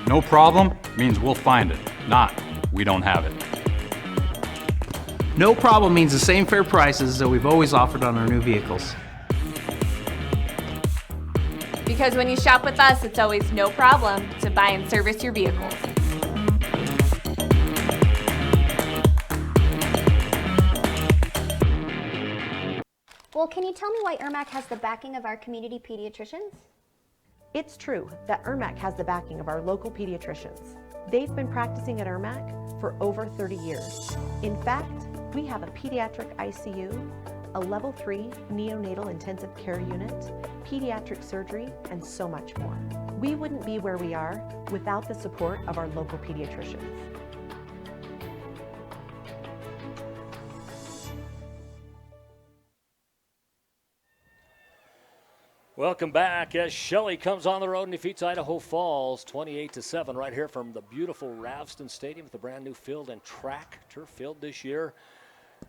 No problem means we'll find it, not we don't have it. No problem means the same fair prices that we've always offered on our new vehicles. Because when you shop with us, it's always no problem to buy and service your vehicles. Well, can you tell me why Ermac has the backing of our community pediatricians? It's true that Ermac has the backing of our local pediatricians. They've been practicing at Ermac for over 30 years. In fact, we have a pediatric ICU, a Level 3 neonatal intensive care unit, pediatric surgery, and so much more. We wouldn't be where we are without the support of our local pediatricians. Welcome back as Shelley comes on the road and defeats Idaho Falls 28-7 right here from the beautiful Ravston Stadium with the brand new field and track, turf field this year.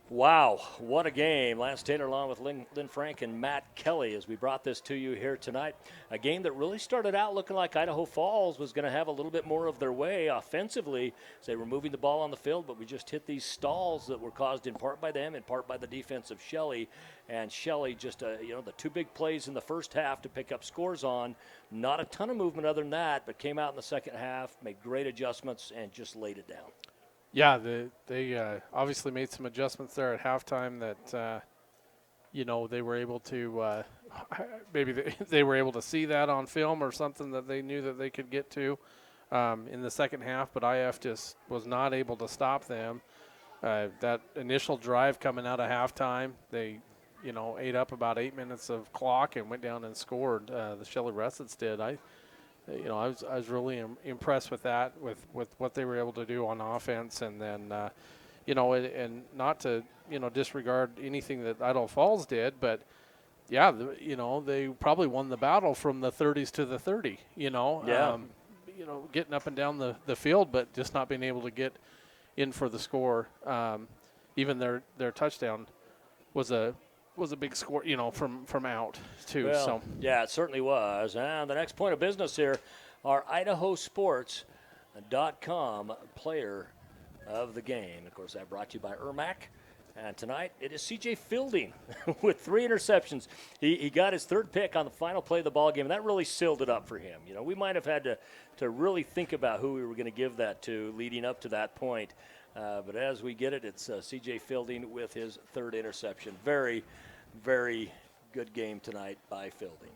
Wow, what a game. Lance Taylor along with Lynn Frank and Matt Kelly as we brought this to you here tonight. A game that really started out looking like Idaho Falls was going to have a little bit more of their way offensively as they were moving the ball on the field, but we just hit these stalls that were caused in part by them, in part by the defense of Shelley. And Shelley just, the two big plays in the first half to pick up scores on. Not a ton of movement other than that, but came out in the second half, made great adjustments, and just laid it down. Yeah, they obviously made some adjustments there at halftime that, they were able to maybe they were able to see that on film or something that they knew that they could get to in the second half, but IF just was not able to stop them. That initial drive coming out of halftime, they, ate up about 8 minutes of clock and went down and scored. The Shelley Ressets did. I was really impressed with that, with what they were able to do on offense, and then, and not to, disregard anything that Idaho Falls did, but yeah, they probably won the battle from the 30s to the 30. Yeah. Getting up and down the field, but just not being able to get in for the score. Even their touchdown was a big score, from out too. Well, so yeah, it certainly was. And the next point of business here, our IdahoSports.com player of the game. Of course, that brought to you by Ermac. And tonight it is C.J. Fielding with 3 interceptions. He got his third pick on the final play of the ball game, and that really sealed it up for him. We might have had to really think about who we were going to give that to leading up to that point. But as we get it, it's C.J. Fielding with his third interception. Very, very good game tonight by Fielding.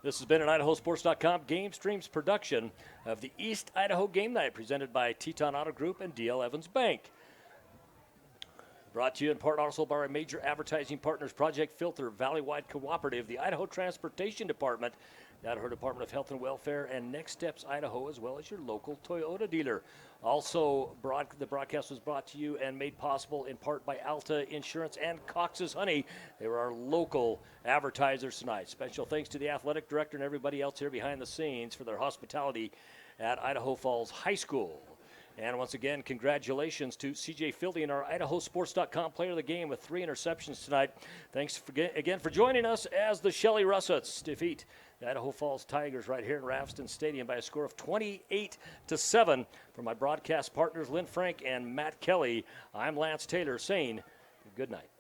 This has been an IdahoSports.com GameStreams production of the East Idaho Game Night presented by Teton Auto Group and D.L. Evans Bank. Brought to you in part also by our major advertising partners, Project Filter, Valley-wide Cooperative, the Idaho Transportation Department, the Idaho Department of Health and Welfare, and Next Steps Idaho, as well as your local Toyota dealer. Also, the broadcast was brought to you and made possible in part by Alta Insurance and Cox's Honey. They were our local advertisers tonight. Special thanks to the athletic director and everybody else here behind the scenes for their hospitality at Idaho Falls High School. And once again, congratulations to C.J. Fielding, our IdahoSports.com player of the game with 3 interceptions tonight. Thanks again for joining us as the Shelley Russets defeat the Idaho Falls Tigers right here in Rafston Stadium by a score of 28-7. For my broadcast partners, Lynn Frank and Matt Kelly, I'm Lance Taylor saying good night.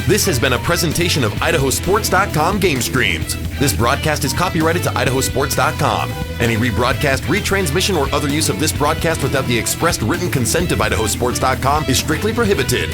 This has been a presentation of IdahoSports.com GameStreams. This broadcast is copyrighted to IdahoSports.com. Any rebroadcast, retransmission, or other use of this broadcast without the expressed written consent of IdahoSports.com is strictly prohibited.